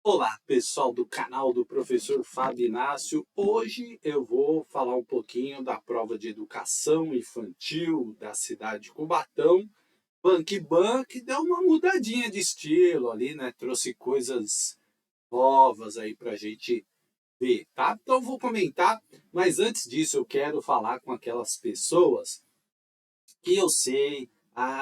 Olá, pessoal do canal do professor Fábio Inácio. Hoje eu vou falar um pouquinho da prova de educação infantil da cidade de Cubatão. Bank deu uma mudadinha de estilo ali, né? Trouxe coisas novas aí para a gente ver, tá? Então eu vou comentar, mas antes disso eu quero falar com aquelas pessoas que eu sei,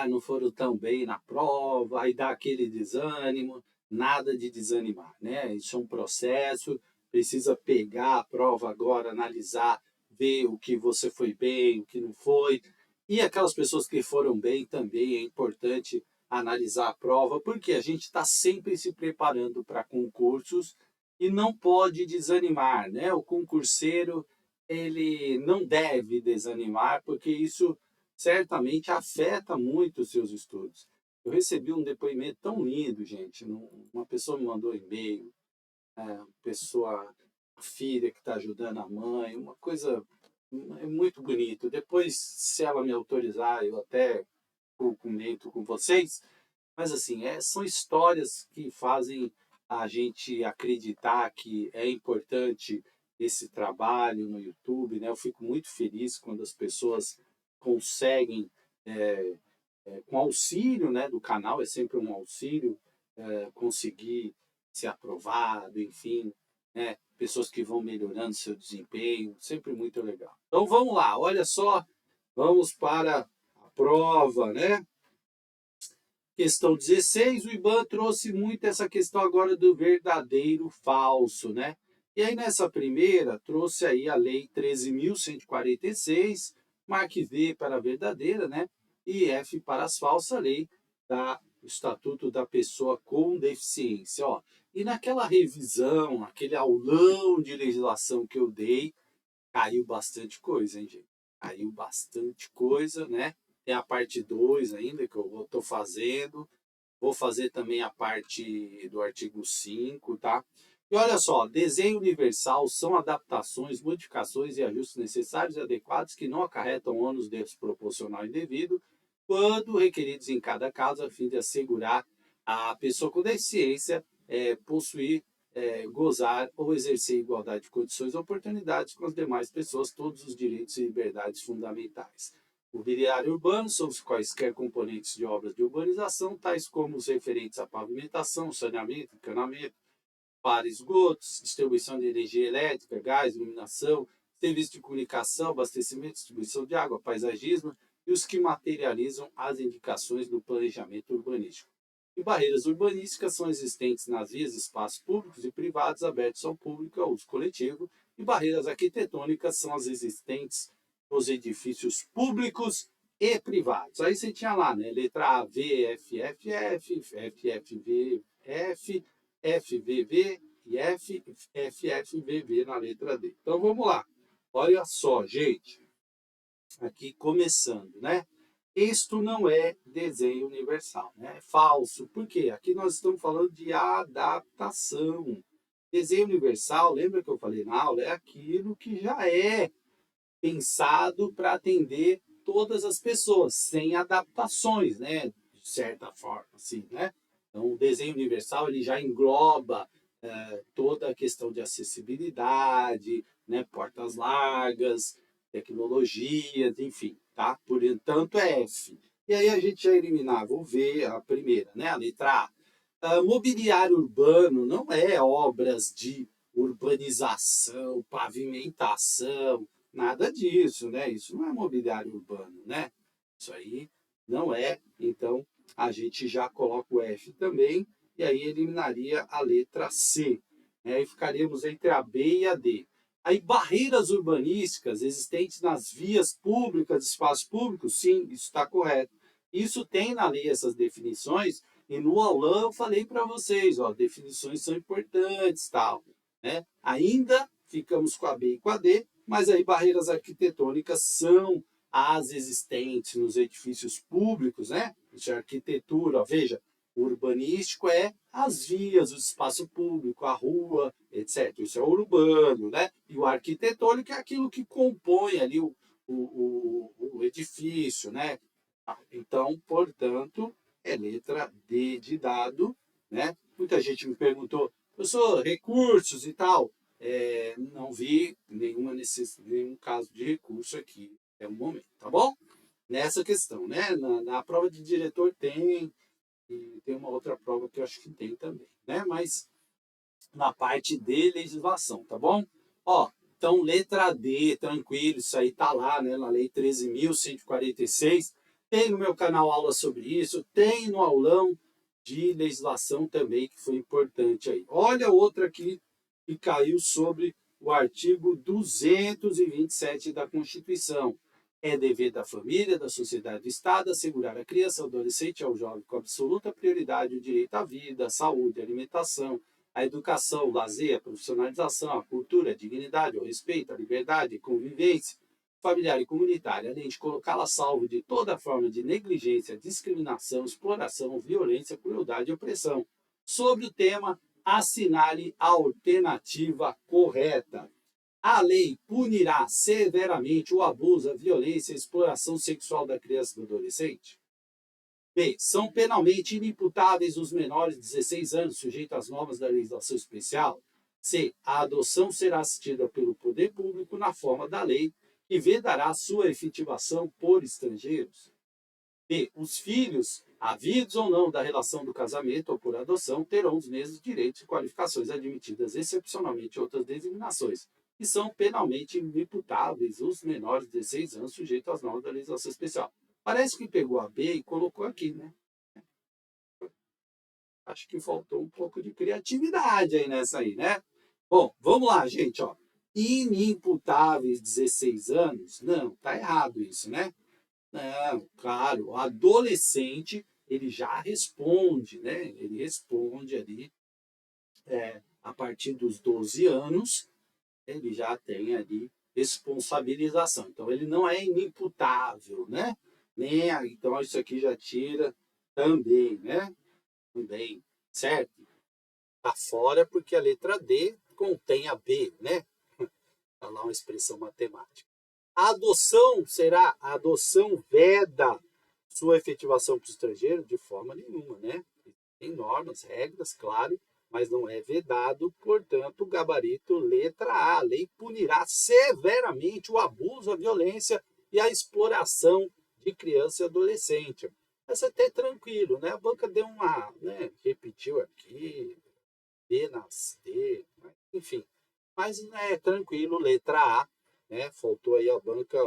não foram tão bem na prova, aí dá aquele desânimo, nada de desanimar, né? Isso é um processo, precisa pegar a prova agora, analisar, ver o que você foi bem, o que não foi. E aquelas pessoas que foram bem também é importante analisar a prova, porque a gente está sempre se preparando para concursos e não pode desanimar, né? O concurseiro, ele não deve desanimar, porque isso certamente afeta muito os seus estudos. Eu recebi um depoimento tão lindo, gente. Uma pessoa me mandou um e-mail, uma pessoa, a filha que está ajudando a mãe, uma coisa muito bonito. Depois, se ela me autorizar, eu até comento com vocês. Mas assim, são histórias que fazem a gente acreditar que é importante esse trabalho no YouTube, né? Eu fico muito feliz quando as pessoas conseguem, é, com auxílio, né, do canal, é sempre um auxílio, conseguir ser aprovado, enfim, né? Pessoas que vão melhorando seu desempenho, sempre muito legal. Então vamos lá, olha só, vamos para a prova, né? Questão 16, o IBAN trouxe muito essa questão agora do verdadeiro falso, né? E aí nessa primeira trouxe aí a lei 13.146, marque V para a verdadeira, né? E F para as falsas, lei da Estatuto da Pessoa com Deficiência, ó. E naquela revisão, aquele aulão de legislação que eu dei, caiu bastante coisa, hein, gente? Caiu bastante coisa, né? Tem a parte 2 ainda que eu estou fazendo. Vou fazer também a parte do artigo 5, tá? E olha só, desenho universal são adaptações, modificações e ajustes necessários e adequados que não acarretam ônus desproporcional e indevido, quando requeridos em cada caso, a fim de assegurar a pessoa com deficiência possuir, gozar ou exercer igualdade de condições e oportunidades com as demais pessoas, todos os direitos e liberdades fundamentais. O mobiliário urbano são os quaisquer componentes de obras de urbanização, tais como os referentes à pavimentação, saneamento, encanamento, para esgotos, distribuição de energia elétrica, gás, iluminação, serviço de comunicação, abastecimento, distribuição de água, paisagismo e os que materializam as indicações do planejamento urbanístico. E barreiras urbanísticas são existentes nas vias, espaços públicos e privados abertos ao público e ao uso coletivo, e barreiras arquitetônicas são as existentes nos edifícios públicos e privados. Aí você tinha lá, né? Letra A, V, F, F, F, F, F, V, F, FVV e FFVV na letra D. Então vamos lá. Olha só, gente. Aqui começando, né? Isto não é desenho universal, né? É falso. Por quê? Aqui nós estamos falando de adaptação. Desenho universal, lembra que eu falei na aula? É aquilo que já é pensado para atender todas as pessoas, sem adaptações, né? De certa forma, assim, né? Então, o desenho universal ele já engloba toda a questão de acessibilidade, né? Portas largas, tecnologias, enfim, tá? Portanto, é F. E aí a gente já eliminava o V, a primeira, né? A letra A. Mobiliário urbano não é obras de urbanização, pavimentação, nada disso, né? Isso não é mobiliário urbano, né? Isso aí não é. Então, a gente já coloca o F também, e aí eliminaria a letra C, né? E ficaríamos entre a B e a D. Aí, barreiras urbanísticas existentes nas vias públicas, espaços públicos, sim, isso está correto. Isso tem na lei essas definições, e no aulão eu falei para vocês, ó, definições são importantes, tal, né? Ainda ficamos com a B e com a D, mas aí barreiras arquitetônicas são as existentes nos edifícios públicos, né? Isso é arquitetura, ó, veja, o urbanístico é as vias, o espaço público, a rua, etc. Isso é urbano, né? E o arquitetônico é aquilo que compõe ali o edifício, né? Então, portanto, é letra D de dado, né? Muita gente me perguntou, Professor, recursos e tal. Não vi nenhum caso de recurso aqui até o momento, tá bom? Nessa questão, né? Na prova de diretor tem, e tem uma outra prova que eu acho que tem também, né? Mas na parte de legislação, tá bom? Ó, então letra D, tranquilo, isso aí tá lá, né? Na lei 13.146. Tem no meu canal aula sobre isso, tem no aulão de legislação também, que foi importante aí. Olha outra aqui que caiu sobre o artigo 227 da Constituição. É dever da família, da sociedade e do Estado assegurar à criança, ao adolescente e ao jovem com absoluta prioridade o direito à vida, à saúde, à alimentação, à educação, o lazer, a profissionalização, a cultura, a dignidade, o respeito, a liberdade, a convivência familiar e comunitária, além de colocá-la a salvo de toda forma de negligência, discriminação, exploração, violência, crueldade e opressão. Sobre o tema, assinale a alternativa correta. A lei punirá severamente o abuso, a violência e a exploração sexual da criança e do adolescente? B. São penalmente inimputáveis os menores de 16 anos sujeitos às normas da legislação especial? C. A adoção será assistida pelo poder público na forma da lei, que vedará sua efetivação por estrangeiros? B. Os filhos, havidos ou não da relação do casamento ou por adoção, terão os mesmos direitos e qualificações admitidas excepcionalmente em outras designações, e são penalmente inimputáveis os menores de 16 anos sujeitos às normas da legislação especial. Parece que pegou a B e colocou aqui, né? Acho que faltou um pouco de criatividade aí nessa aí, né? Bom, vamos lá, gente, ó. Inimputáveis 16 anos? Não, tá errado isso, né? Não, claro, o adolescente, ele já responde, né? Ele responde ali, a partir dos 12 anos, ele já tem ali responsabilização. Então, ele não é inimputável, né? Então, isso aqui já tira também, né? Também, certo? Tá fora porque a letra D contém a B, né? Tá lá uma expressão matemática. A adoção será, a adoção veda sua efetivação para o estrangeiro? De forma nenhuma, né? Tem normas, regras, claro, mas não é vedado, portanto, gabarito letra A. A lei punirá severamente o abuso, a violência e a exploração de criança e adolescente. Essa até é tranquilo, né? A banca deu uma, né? Repetiu aqui, B nas D, enfim. Mas é tranquilo, letra A, né? Faltou aí a banca,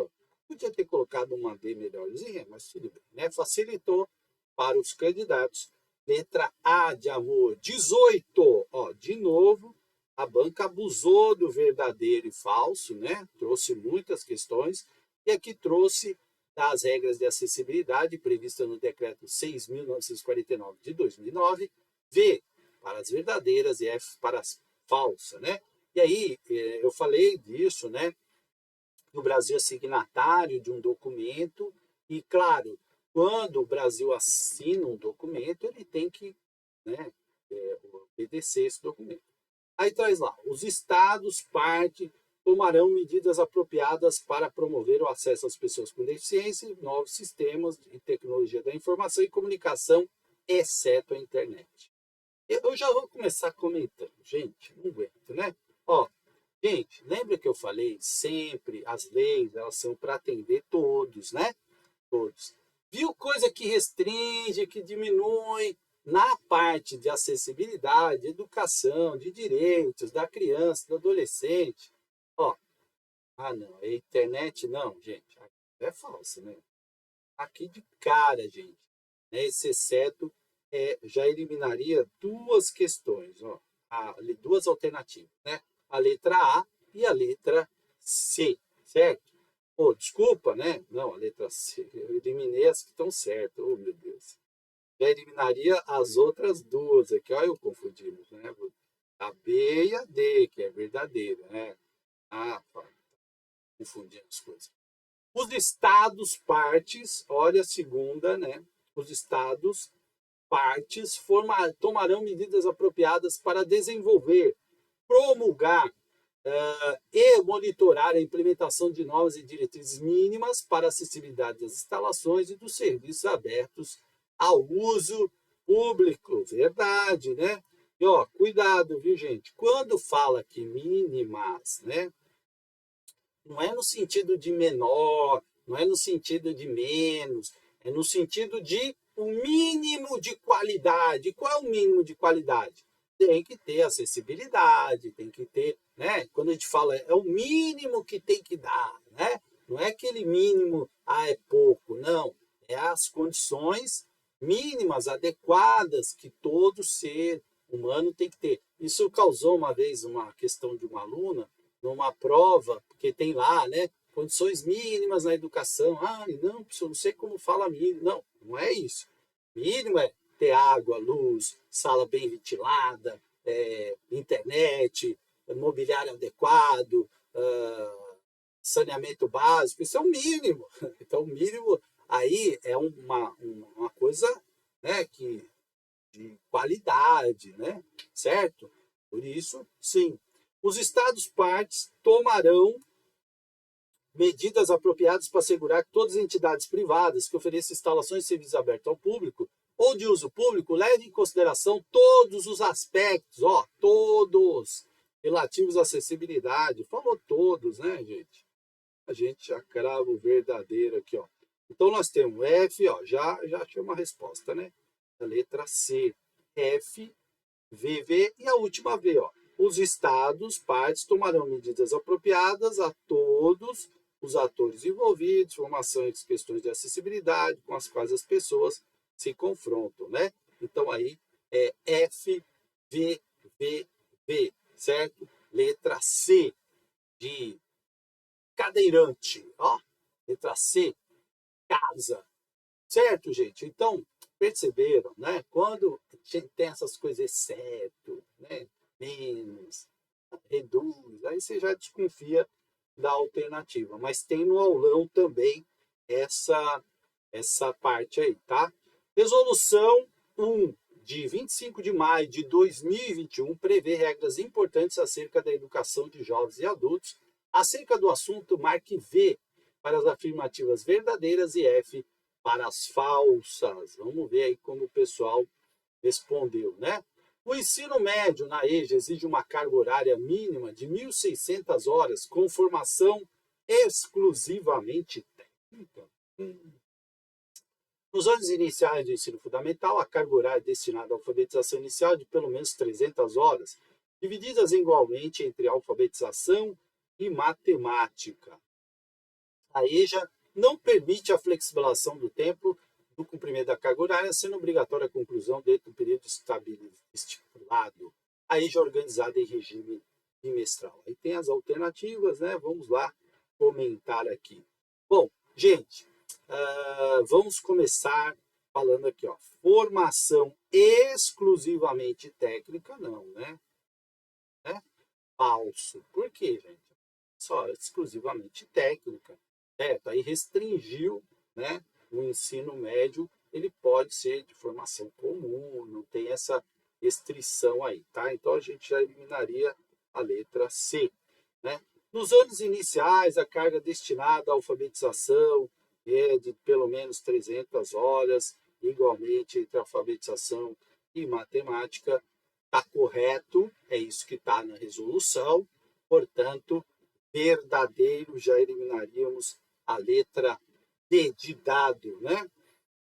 podia ter colocado uma D melhorzinha, mas tudo bem, né? Facilitou para os candidatos. Letra A de amor, 18. Ó, de novo, a banca abusou do verdadeiro e falso, né? Trouxe muitas questões e aqui trouxe das regras de acessibilidade prevista no decreto 6.949 de 2009, V para as verdadeiras e F para as falsas, né? E aí, eu falei disso, né? O Brasil é signatário de um documento e, claro, quando o Brasil assina um documento, ele tem que, né, obedecer esse documento. Aí traz lá, os estados, parte, tomarão medidas apropriadas para promover o acesso às pessoas com deficiência e novos sistemas de tecnologia da informação e comunicação, exceto a internet. Eu já vou começar comentando, gente, não aguento, né? Ó, gente, lembra que eu falei sempre, as leis, elas são para atender todos, né? Todos. Viu coisa que restringe, que diminui na parte de acessibilidade, educação, de direitos da criança, do adolescente. Ó, não, a internet não, gente, é falso, né? Aqui de cara, gente, né? Esse exceto já eliminaria duas questões, ó, duas alternativas, né? A letra A e a letra C, certo? Pô, desculpa, né? Não, a letra C. Eu eliminei as que estão certas. Oh, meu Deus. Já eliminaria as outras duas aqui. Olha, eu confundimos, né? A B e a D, que é verdadeira, né? Pá, confundindo as coisas. Os estados partes, olha a segunda, né? Os estados partes tomarão medidas apropriadas para desenvolver, promulgar e monitorar a implementação de normas e diretrizes mínimas para a acessibilidade das instalações e dos serviços abertos ao uso público. Verdade, né? E, ó, cuidado, viu, gente? Quando fala que mínimas, né? Não é no sentido de menor, não é no sentido de menos, é no sentido de o mínimo de qualidade. Qual é o mínimo de qualidade? Tem que ter acessibilidade, tem que ter, né? Quando a gente fala, é o mínimo que tem que dar, né? Não é aquele mínimo, é pouco, não. É as condições mínimas, adequadas que todo ser humano tem que ter. Isso causou uma vez uma questão de uma aluna, numa prova, porque tem lá, né? Condições mínimas na educação. Ah, não, professor, não sei como fala mínimo. Não, não é isso. Mínimo é ter água, luz, sala bem ventilada, internet, mobiliário adequado, saneamento básico. Isso é o mínimo. Então, o mínimo aí é uma coisa, né, de qualidade, né? Certo? Por isso, sim, os Estados-partes tomarão medidas apropriadas para assegurar que todas as entidades privadas que ofereçam instalações e serviços abertos ao público ou de uso público levem em consideração todos os aspectos, ó, todos, relativos à acessibilidade. Falou todos, né, gente? A gente já crava o verdadeiro aqui, ó. Então, nós temos F, ó, já tinha uma resposta, né? A letra C, F, VV e a última V, ó. Os estados, partes, tomarão medidas apropriadas a todos os atores envolvidos, formação e questões de acessibilidade com as quais as pessoas se confrontam, né? Então aí é F, V, V, V, certo? Letra C de cadeirante, ó. Letra C, casa, certo, gente? Então, perceberam, né? Quando a gente tem essas coisas exceto, né? Menos, reduz, aí você já desconfia da alternativa. Mas tem no aulão também essa parte aí, tá? Resolução 1 de 25 de maio de 2021 prevê regras importantes acerca da educação de jovens e adultos. Acerca do assunto, marque V para as afirmativas verdadeiras e F para as falsas. Vamos ver aí como o pessoal respondeu, né? O ensino médio na EJA exige uma carga horária mínima de 1.600 horas com formação exclusivamente técnica. Nos anos iniciais do ensino fundamental, a carga horária destinada à alfabetização inicial é de pelo menos 300 horas, divididas igualmente entre alfabetização e matemática. A EJA não permite a flexibilização do tempo do cumprimento da carga horária, sendo obrigatória a conclusão dentro do período estipulado. A EJA é organizada em regime bimestral. Aí tem as alternativas, né? Vamos lá comentar aqui. Bom, gente, vamos começar falando aqui, ó. Formação exclusivamente técnica, não, né? Falso. Por quê, gente? Só exclusivamente técnica. Aí restringiu, né? O ensino médio, ele pode ser de formação comum, não tem essa restrição aí, tá? Então a gente já eliminaria a letra C, né? Nos anos iniciais, a carga destinada à alfabetização é de pelo menos 300 horas, igualmente entre alfabetização e matemática. Está correto, é isso que está na resolução, portanto, verdadeiro, já eliminaríamos a letra D de dado, né?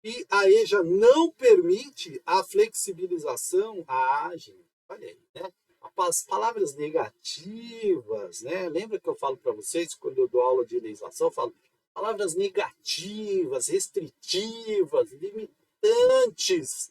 E a EJA não permite a flexibilização. Gente, olha aí, né? As palavras negativas, né? Lembra que eu falo para vocês, quando eu dou aula de legislação, eu falo palavras negativas, restritivas, limitantes.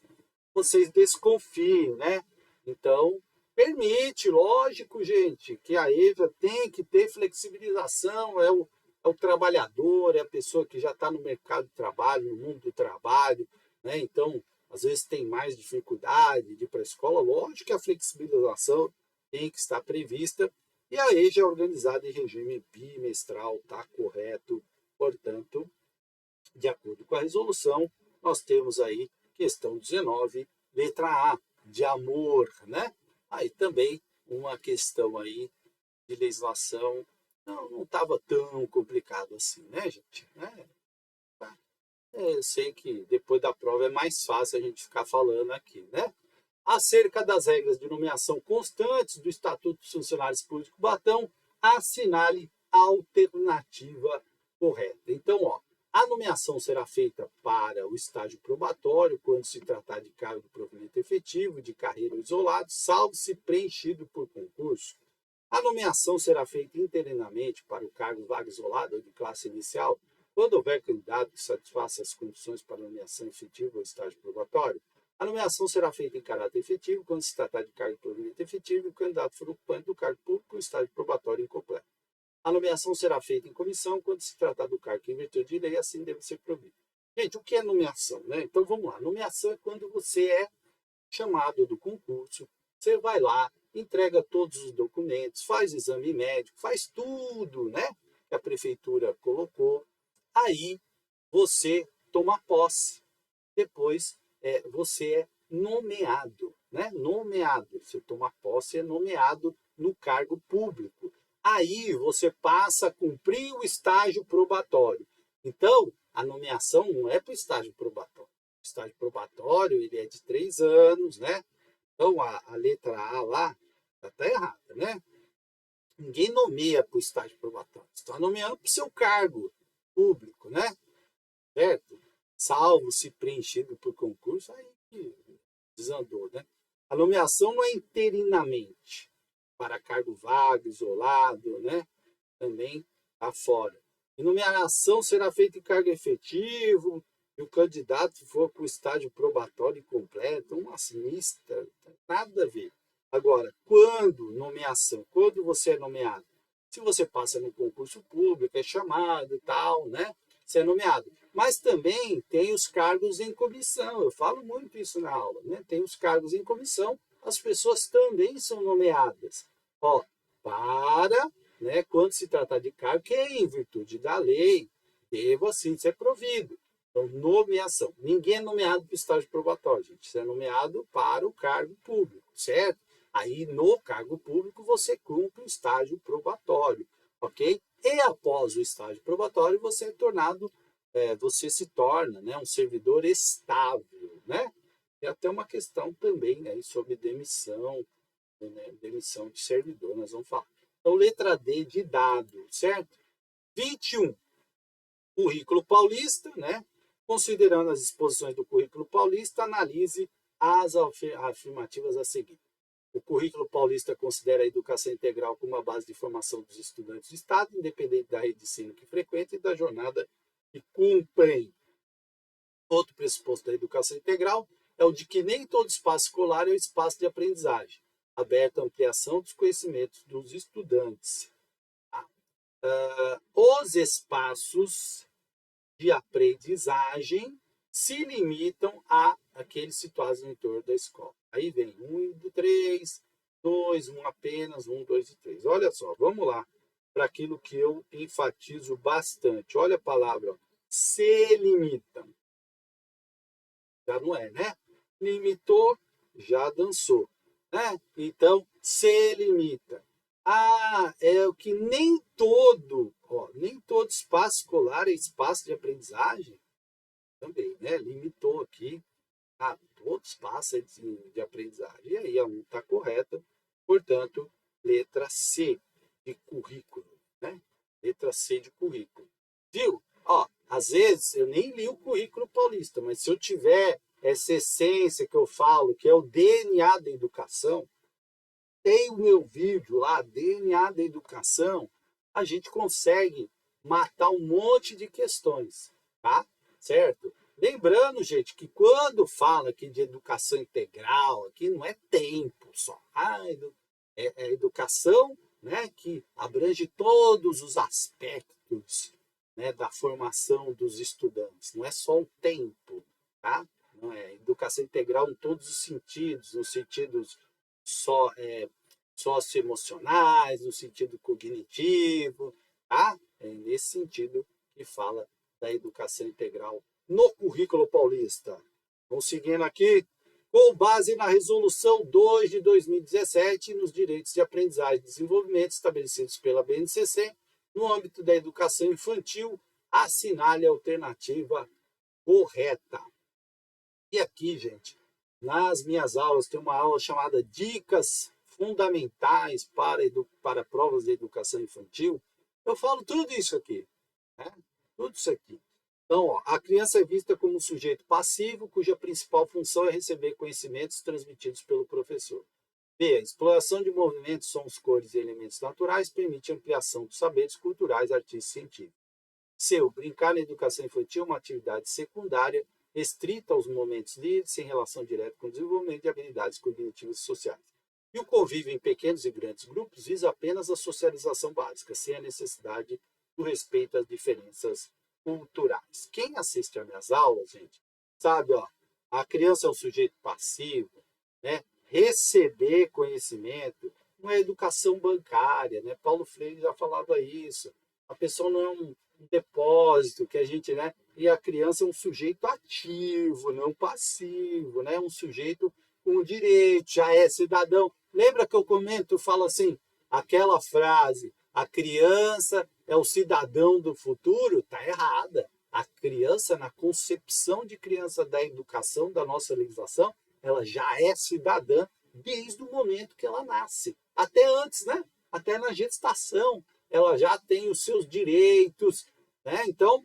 Vocês desconfiem, né? Então, permite, lógico, gente, que a EJA tem que ter flexibilização, é o trabalhador, é a pessoa que já está no mercado de trabalho, no mundo do trabalho, né? Então, às vezes tem mais dificuldade de ir para a escola, lógico que a flexibilização tem que estar prevista, e a EJA é organizada em regime bimestral, tá correto, portanto, de acordo com a resolução, nós temos aí questão 19, letra A, de amor, né? Aí também uma questão aí de legislação não estava tão complicado assim, né, gente? Eu sei que depois da prova é mais fácil a gente ficar falando aqui, né? acerca das regras de nomeação constantes do Estatuto dos Funcionários Públicos de Cubatão, assinale a alternativa correta. Então, ó, a nomeação será feita para o estágio probatório, quando se tratar de cargo de provimento efetivo, de carreira isolado, salvo se preenchido por concurso. A nomeação será feita interinamente para o cargo vaga isolada ou de classe inicial, quando houver candidato que satisfaça as condições para nomeação efetiva ou estágio probatório. A nomeação será feita em caráter efetivo, quando se tratar de cargo de provimento efetivo e o candidato for ocupante do cargo público ou estágio probatório incompleto. A nomeação será feita em comissão, quando se tratar do cargo que em virtude de lei assim deve ser provido. Gente, o que é nomeação, né? Então vamos lá. Nomeação é quando você é chamado do concurso, você vai lá, entrega todos os documentos, faz exame médico, faz tudo, né? Que a prefeitura colocou. Aí você toma posse. Depois você é nomeado, né? Nomeado. Você toma posse e é nomeado no cargo público. Aí você passa a cumprir o estágio probatório. Então, a nomeação não é para o estágio probatório. O estágio probatório ele é de 3 anos, né? Então, a letra A lá está errada, né? Ninguém nomeia para o estágio probatório. Você está nomeando para o seu cargo público, né? Certo? Salvo se preenchido por concurso, aí desandou, né? A nomeação não é interinamente para cargo vago, isolado, né? Também está fora. E nomeação será feita em cargo efetivo, e o candidato for com o estágio probatório completo, uma sinistra, nada a ver. Agora, quando nomeação, quando você é nomeado, se você passa no concurso público, é chamado e tal, né? Você é nomeado. Mas também tem os cargos em comissão, eu falo muito isso na aula, né? Tem os cargos em comissão, as pessoas também são nomeadas. Ó, né, quando se tratar de cargo que, em virtude da lei, deva assim ser provido. Então, nomeação. Ninguém é nomeado para o estágio probatório, gente. Você é nomeado para o cargo público, certo? Aí, no cargo público, você cumpre o estágio probatório, ok? E após o estágio probatório, você é tornado, você se torna, né, um servidor estável, né? Tem até uma questão também, né, sobre demissão, né, demissão de servidor, nós vamos falar. Então, letra D de dado, certo? 21. Currículo paulista, né? Considerando as exposições do currículo paulista, analise as afirmativas a seguir. O currículo paulista considera a educação integral como a base de formação dos estudantes do Estado, independente da rede de ensino que frequentam e da jornada que cumprem. Outro pressuposto da educação integral é o de que nem todo espaço escolar é um espaço de aprendizagem, aberto à ampliação dos conhecimentos dos estudantes. Os espaços de aprendizagem se limitam a aqueles situados no entorno da escola. Aí vem 1 e 3, 2, 1 apenas, 1, 2 e 3. Olha só, vamos lá para aquilo que eu enfatizo bastante. Olha a palavra, ó, se limitam. Já não é, né? Limitou, já dançou, né? Então, se limita. É o que nem todo espaço escolar é espaço de aprendizagem também, né? Limitou aqui, todo espaço é de aprendizagem. E aí a 1 está correta, portanto, letra C de currículo, né? Letra C de currículo. Viu? Ó, às vezes eu nem li o currículo paulista, mas se eu tiver essa essência que eu falo, que é o DNA da educação, tem o meu vídeo lá, DNA da educação, a gente consegue matar um monte de questões, tá? Certo? Lembrando, gente, que quando fala aqui de educação integral, aqui não é tempo só. É educação, né, que abrange todos os aspectos, né, da formação dos estudantes. Não é só o tempo, tá? Não é educação integral em todos os sentidos, nos sentidos socioemocionais, no sentido cognitivo, tá? É nesse sentido que fala da educação integral no currículo paulista. Vamos seguindo aqui. Com base na Resolução 2 de 2017, nos direitos de aprendizagem e desenvolvimento estabelecidos pela BNCC, no âmbito da educação infantil, assinale a alternativa correta. E aqui, gente, nas minhas aulas, tem uma aula chamada Dicas Fundamentais para Provas de Educação Infantil. Eu falo tudo isso aqui, né? Tudo isso aqui. Então, ó, a criança é vista como um sujeito passivo, cuja principal função é receber conhecimentos transmitidos pelo professor. B. A exploração de movimentos, sons, cores e elementos naturais permite ampliação dos saberes culturais, artísticos e científicos. C. O brincar na educação infantil é uma atividade secundária, restrita aos momentos livres, sem relação direta com o desenvolvimento de habilidades cognitivas e sociais. E o convívio em pequenos e grandes grupos visa apenas a socialização básica, sem a necessidade do respeito às diferenças culturais. Quem assiste às minhas aulas, gente, sabe, ó, a criança é um sujeito passivo, né? Receber conhecimento, não é educação bancária, né? Paulo Freire já falava isso. A pessoa não é um depósito que a gente, né? E a criança é um sujeito ativo, não passivo, né? Um sujeito com direito, já é cidadão. Lembra que eu comento, falo assim, aquela frase, a criança é o cidadão do futuro, tá errada. A criança, na concepção de criança da educação, da nossa legislação, ela já é cidadã desde o momento que ela nasce. Até antes, né? Até na gestação, ela já tem os seus direitos, né? Então,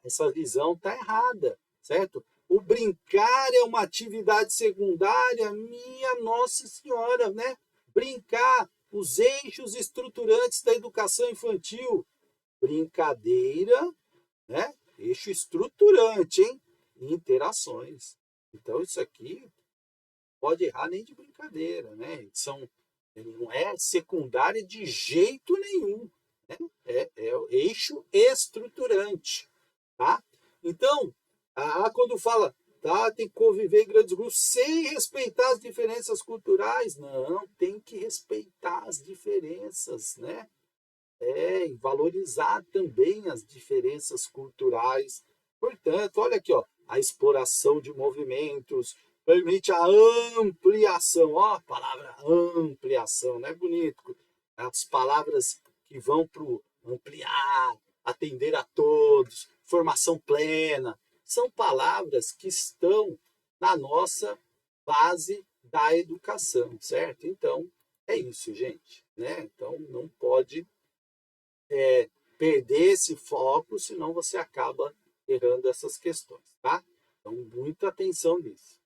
essa visão está errada, certo? O brincar é uma atividade secundária, minha Nossa Senhora, né? Brincar, os eixos estruturantes da educação infantil. Brincadeira, né? Eixo estruturante, hein? Interações. Então, isso aqui pode errar nem de brincadeira, né? Não é secundária de jeito nenhum, né? É o eixo estruturante, tá? Então, quando fala, tá, tem que conviver em grandes grupos sem respeitar as diferenças culturais, não, tem que respeitar as diferenças, né? E valorizar também as diferenças culturais. Portanto, olha aqui, ó, a exploração de movimentos permite a ampliação, ó, a palavra ampliação, não é bonito? As palavras que vão para o ampliar, atender a todos, formação plena, são palavras que estão na nossa base da educação, certo? Então, é isso, gente, né? Então, não pode perder esse foco, senão você acaba errando essas questões, tá? Então, muita atenção nisso.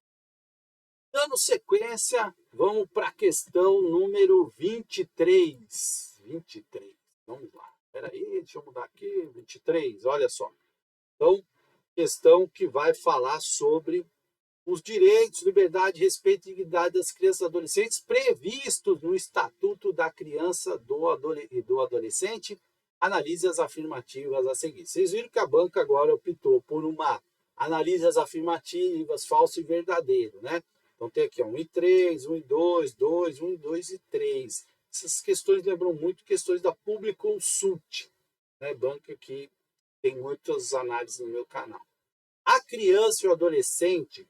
Dando sequência, vamos para a questão número 23. 23, vamos lá. Espera aí, deixa eu mudar aqui, 23, olha só. Então, questão que vai falar sobre os direitos, liberdade, respeito e dignidade das crianças e adolescentes previstos no Estatuto da Criança e do Adolescente. Analise as afirmativas a seguir. Vocês viram que a banca agora optou por uma analise as afirmativas, falso e verdadeiro, né? Então tem aqui ó, 1 e 3, 1 e 2, 2, 1 e 2 e 3. Essas questões lembram muito questões da Public Consult, né? Banca que tem muitas análises no meu canal. A criança e o adolescente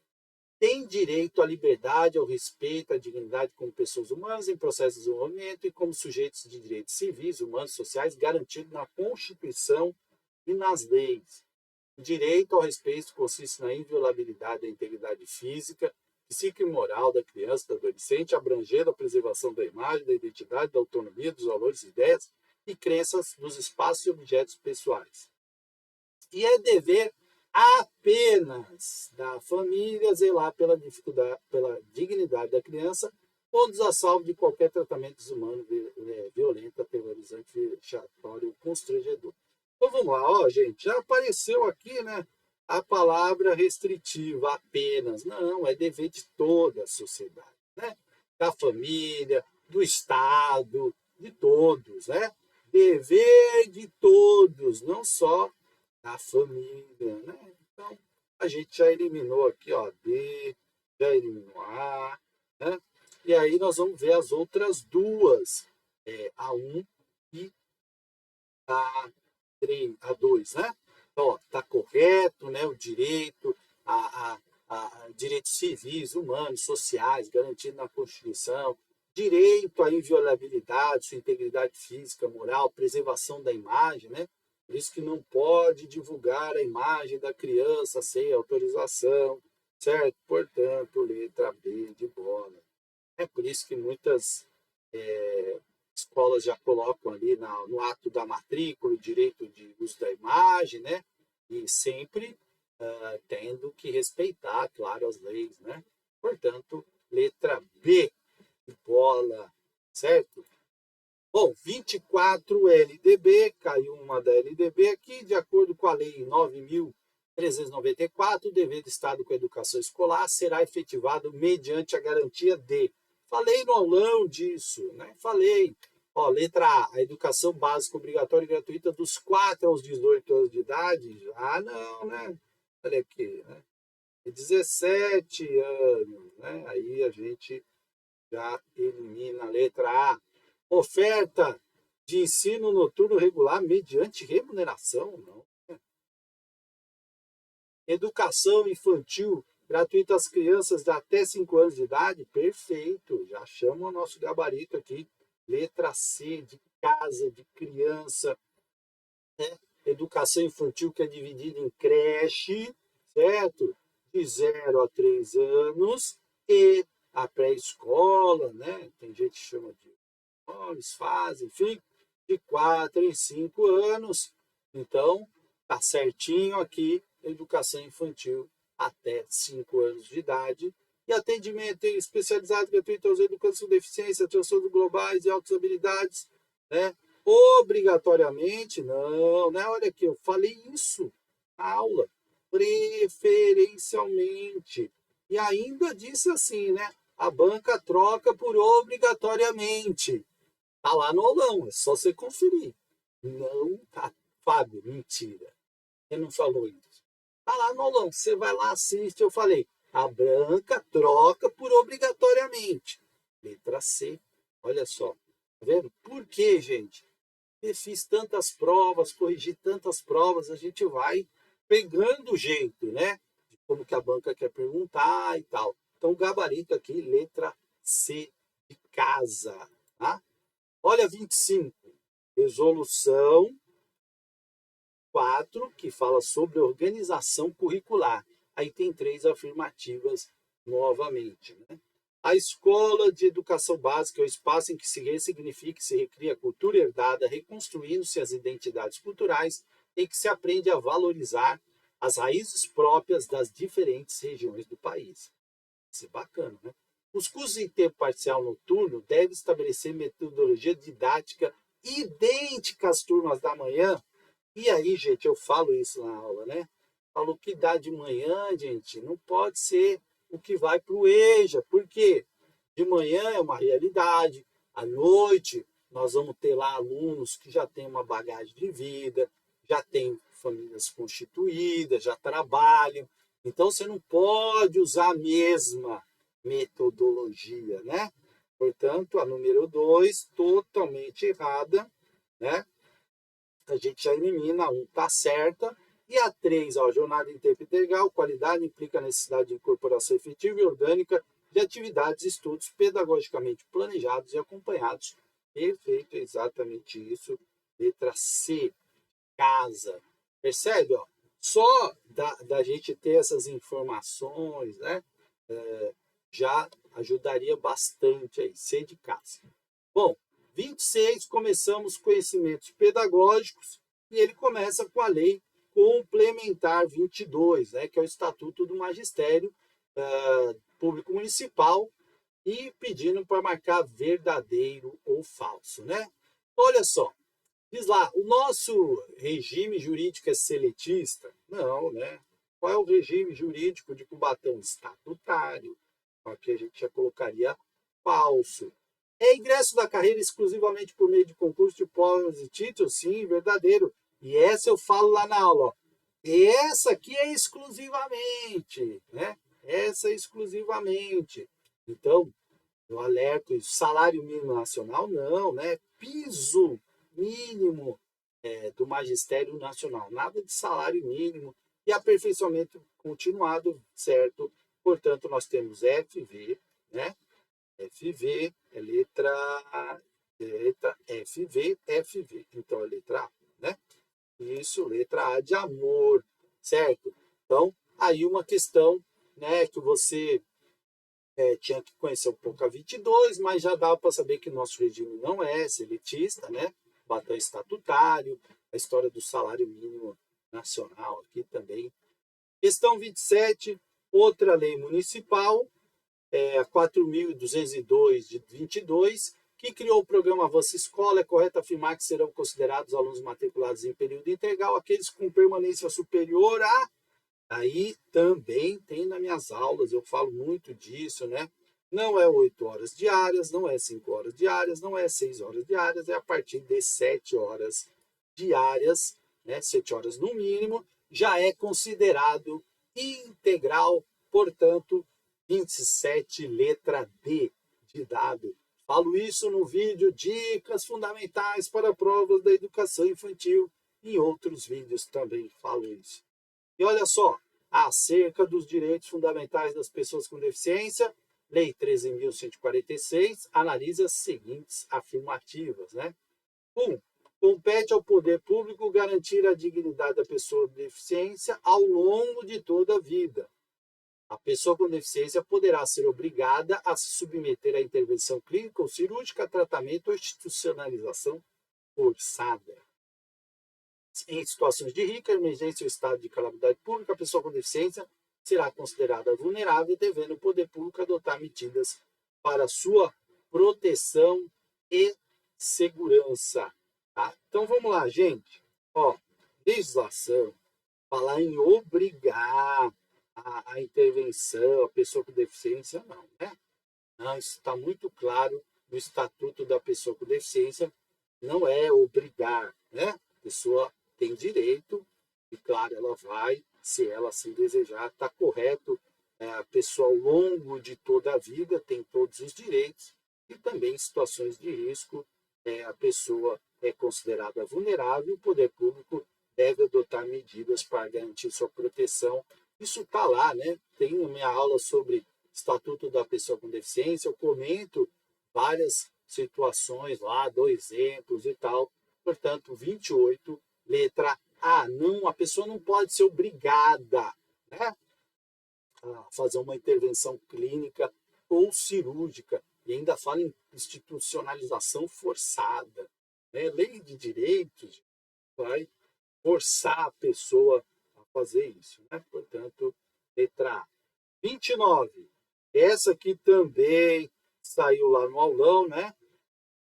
têm direito à liberdade, ao respeito, à dignidade como pessoas humanas em processo de desenvolvimento e como sujeitos de direitos civis, humanos e sociais garantidos na Constituição e nas leis. O direito ao respeito consiste na inviolabilidade da integridade física, psíquica e moral da criança e do adolescente, abrangendo a preservação da imagem, da identidade, da autonomia, dos valores, ideias e crenças dos espaços e objetos pessoais. E é dever apenas da família zelar pela dignidade da criança, todos a salvo de qualquer tratamento desumano, violento, aterrorizante, vexatório, constrangedor. Então vamos lá, ó, gente, já apareceu aqui, né, a palavra restritiva, apenas. Não, é dever de toda a sociedade, né? Da família, do Estado, de todos, né? Dever de todos, não só da família, né? Então, a gente já eliminou aqui, ó, D, já eliminou A, né? E aí nós vamos ver as outras duas, A1 e A2, né? Então, ó, tá correto, né? O direito, direitos civis, humanos, sociais, garantido na Constituição, direito à inviolabilidade, sua integridade física, moral, preservação da imagem, né? Por isso que não pode divulgar a imagem da criança sem autorização, certo? Portanto, letra B de bola. É por isso que muitas escolas já colocam ali no ato da matrícula o direito de uso da imagem, né? E sempre tendo que respeitar, claro, as leis, né? Portanto, letra B de bola, certo? Bom, 24 LDB, caiu uma da LDB aqui, de acordo com a Lei 9.394, o dever do Estado com a educação escolar será efetivado mediante a garantia de. Falei no aulão disso, né? Falei. Ó, letra A educação básica obrigatória e gratuita dos 4 aos 18 anos de idade. Ah, não, né? Olha aqui, né? 17 anos, né? Aí a gente já elimina a letra A. Oferta de ensino noturno regular mediante remuneração? Não. Educação infantil gratuita às crianças de até 5 anos de idade? Perfeito, já chama o nosso gabarito aqui. Letra C, de casa, de criança. Né? Educação infantil que é dividida em creche, certo? De 0 a 3 anos e a pré-escola, né? Tem gente que chama de eles fazem, enfim, de 4 em 5 anos. Então, tá certinho aqui, educação infantil até 5 anos de idade. E atendimento especializado gratuito aos educandos com deficiência, transtornos globais e altas habilidades, né? Obrigatoriamente, não, né? Olha aqui, eu falei isso na aula, preferencialmente. E ainda disse assim, né? A banca troca por obrigatoriamente. Tá lá no aulão, é só você conferir. Não tá. Fábio, mentira. Ele não falou isso. Tá lá no aulão, você vai lá, assiste. Eu falei, a branca troca por obrigatoriamente. Letra C. Olha só. Tá vendo? Por quê, gente? Eu fiz tantas provas, corrigi tantas provas, a gente vai pegando o jeito, né? De como que a banca quer perguntar e tal. Então, gabarito aqui, letra C de casa. Tá? Olha 25, resolução 4 que fala sobre organização curricular. Aí tem 3 afirmativas novamente. Né? A escola de educação básica é o espaço em que se ressignifica e se recria a cultura herdada, reconstruindo-se as identidades culturais, em que se aprende a valorizar as raízes próprias das diferentes regiões do país. Isso é bacana, né? Os cursos em tempo parcial noturno devem estabelecer metodologia didática idêntica às turmas da manhã. E aí, gente, eu falo isso na aula, né? Falo que dá de manhã, gente, não pode ser o que vai para o EJA. Por quê? De manhã é uma realidade, à noite nós vamos ter lá alunos que já têm uma bagagem de vida, já têm famílias constituídas, já trabalham. Então você não pode usar a mesma metodologia, né? Portanto, a número 2, totalmente errada, né? A gente já elimina um, tá certa. E a 3, ó, jornada em tempo integral, qualidade implica a necessidade de incorporação efetiva e orgânica de atividades e estudos pedagogicamente planejados e acompanhados. Perfeito, exatamente isso. Letra C, casa. Percebe? Ó? Só da gente ter essas informações, né? Já ajudaria bastante aí, C de casa. Bom, 26, começamos conhecimentos pedagógicos e ele começa com a lei complementar 22, né, que é o Estatuto do Magistério Público Municipal e pedindo para marcar verdadeiro ou falso, né? Olha só, diz lá, o nosso regime jurídico é seletista? Não, né? Qual é o regime jurídico de Cubatão? Estatutário. Aqui a gente já colocaria falso. É ingresso da carreira exclusivamente por meio de concurso de provas e títulos? Sim, verdadeiro. E essa eu falo lá na aula. Ó. Essa aqui é exclusivamente, né? Essa é exclusivamente. Então, eu alerto isso. Salário mínimo nacional, não, né? Piso mínimo do magistério nacional. Nada de salário mínimo. E aperfeiçoamento continuado, certo? Portanto, nós temos FV, né? FV é letra FV, FV. Então, é letra A, né? Isso, letra A de amor, certo? Então, aí uma questão né, que você tinha que conhecer um pouco a 22, mas já dava para saber que nosso regime não é seletista, né? Batom estatutário, a história do salário mínimo nacional aqui também. Questão 27, outra lei municipal, a 4.202 de 22, que criou o programa Avança Escola. É correto afirmar que serão considerados alunos matriculados em período integral aqueles com permanência superior a... Aí também tem nas minhas aulas, eu falo muito disso, né? Não é 8 horas diárias, não é 5 horas diárias, não é 6 horas diárias, é a partir de 7 horas diárias, né? 7 horas no mínimo, já é considerado integral, portanto, 27, letra D de dado. Falo isso no vídeo Dicas Fundamentais para Provas da Educação Infantil. Em outros vídeos também falo isso. E olha só, acerca dos direitos fundamentais das pessoas com deficiência, Lei 13.146 analisa as seguintes afirmativas, né? 1. Compete ao poder público garantir a dignidade da pessoa com deficiência ao longo de toda a vida. A pessoa com deficiência poderá ser obrigada a se submeter à intervenção clínica ou cirúrgica, tratamento ou institucionalização forçada. Em situações de rica emergência ou estado de calamidade pública, a pessoa com deficiência será considerada vulnerável, devendo o poder público adotar medidas para sua proteção e segurança. Tá? Então vamos lá, gente. Ó, legislação, falar em obrigar a intervenção, a pessoa com deficiência, não, né? Não, isso está muito claro no Estatuto da Pessoa com Deficiência, não é obrigar, né? A pessoa tem direito, e claro, ela vai, se ela assim desejar, está correto. A pessoa ao longo de toda a vida tem todos os direitos, e também em situações de risco, a pessoa é considerada vulnerável, o poder público deve adotar medidas para garantir sua proteção. Isso está lá, né? Tem a minha aula sobre Estatuto da Pessoa com Deficiência, eu comento várias situações lá, dou exemplos e tal. Portanto, 28, letra A. Não, a pessoa não pode ser obrigada, né, a fazer uma intervenção clínica ou cirúrgica. E ainda fala em institucionalização forçada. Né? Lei de direitos vai forçar a pessoa a fazer isso. Né? Portanto, letra A. 29. Essa aqui também saiu lá no aulão, né?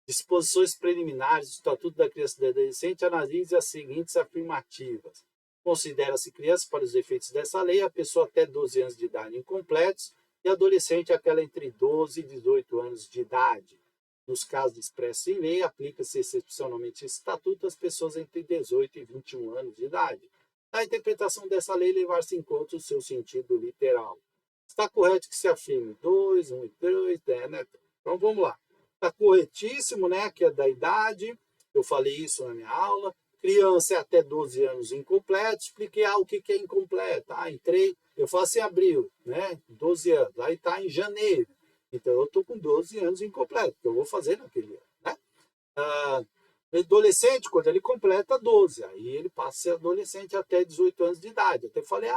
Disposições preliminares do Estatuto da Criança e do Adolescente, analise as seguintes afirmativas. Considera-se criança, para os efeitos dessa lei, a pessoa até 12 anos de idade incompletos e adolescente aquela entre 12 e 18 anos de idade. Nos casos expressos em lei, aplica-se excepcionalmente esse estatuto às pessoas entre 18 e 21 anos de idade. Na interpretação dessa lei, levar-se em conta o seu sentido literal. Está correto que se afirme 2, 1 e 3, né? Então vamos lá. Está corretíssimo, né? Que é da idade. Eu falei isso na minha aula. Criança é até 12 anos incompleto. Expliquei o que é incompleto. Entrei, eu faço em abril, né? 12 anos. Aí está em janeiro. Então eu estou com 12 anos incompleto, que eu vou fazer naquele ano, né? Adolescente, quando ele completa 12, aí ele passa a ser adolescente até 18 anos de idade. Até falei,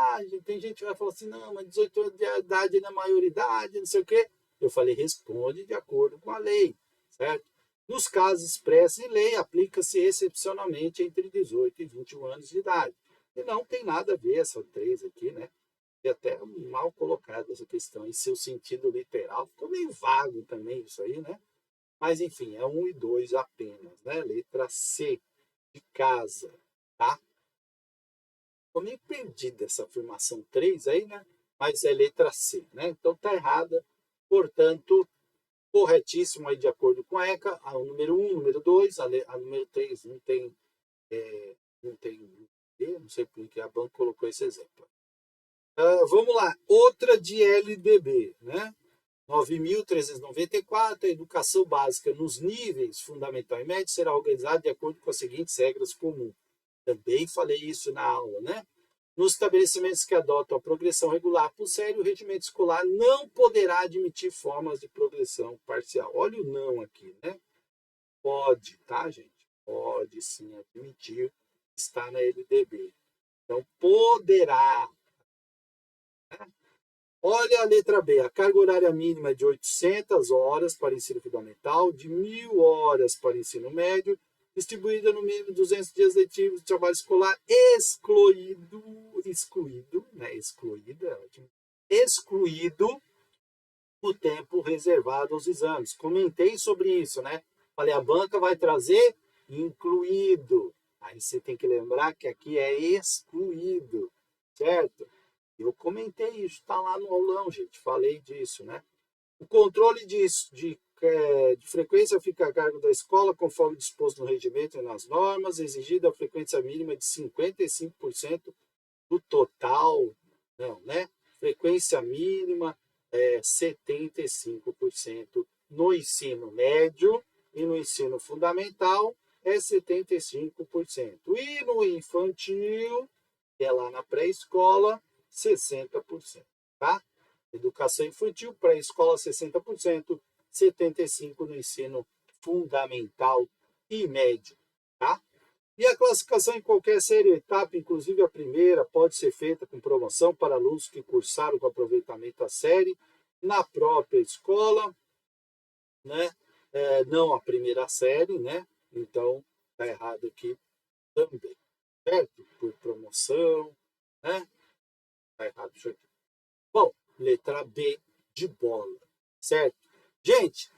tem gente que vai falar assim, não, mas 18 anos de idade não é maioridade, não sei o quê. Eu falei, responde de acordo com a lei, certo? Nos casos expressos em lei, aplica-se excepcionalmente entre 18 e 21 anos de idade. E não tem nada a ver essa 3 aqui, né? E até mal colocada essa questão em seu sentido literal. Ficou meio vago também isso aí, né? Mas, enfim, é 1 e 2 apenas, né? Letra C, de casa, tá? Ficou meio perdida essa afirmação 3 aí, né? Mas é letra C, né? Então tá errada. Portanto, corretíssimo aí de acordo com a ECA. O número 1, número 2, a número 3 não tem, não tem, não sei por que a banca colocou esse exemplo. Vamos lá, outra de LDB, né? 9.394, a educação básica nos níveis fundamental e médio será organizada de acordo com as seguintes regras comuns. Também falei isso na aula, né? Nos estabelecimentos que adotam a progressão regular por série, o regimento escolar não poderá admitir formas de progressão parcial. Olha o não aqui, né? Pode, tá, gente? Pode sim admitir, está na LDB. Então, poderá, né? Olha a letra B, a carga horária mínima é de 800 horas para ensino fundamental, de 1.000 horas para ensino médio, distribuída no mínimo 200 dias letivos de trabalho escolar, excluído o tempo reservado aos exames. Comentei sobre isso, né? Falei, a banca vai trazer incluído. Aí você tem que lembrar que aqui é excluído, certo? Eu comentei isso, está lá no aulão, gente. Falei disso, né? O controle de frequência fica a cargo da escola, conforme disposto no regimento e nas normas, exigida a frequência mínima de 55% do total, não, né? Frequência mínima é 75% no ensino médio e no ensino fundamental é 75%. E no infantil, que é lá na pré-escola, 60%, tá? Educação infantil, pré-escola 60%, 75% no ensino fundamental e médio, tá? E a classificação em qualquer série ou etapa, inclusive a primeira, pode ser feita com promoção para alunos que cursaram com aproveitamento a série na própria escola, né? Não a primeira série, né? Então, tá errado aqui também, certo? Por promoção, né? Tá errado isso aqui. Bom, letra B de bola, certo? Gente,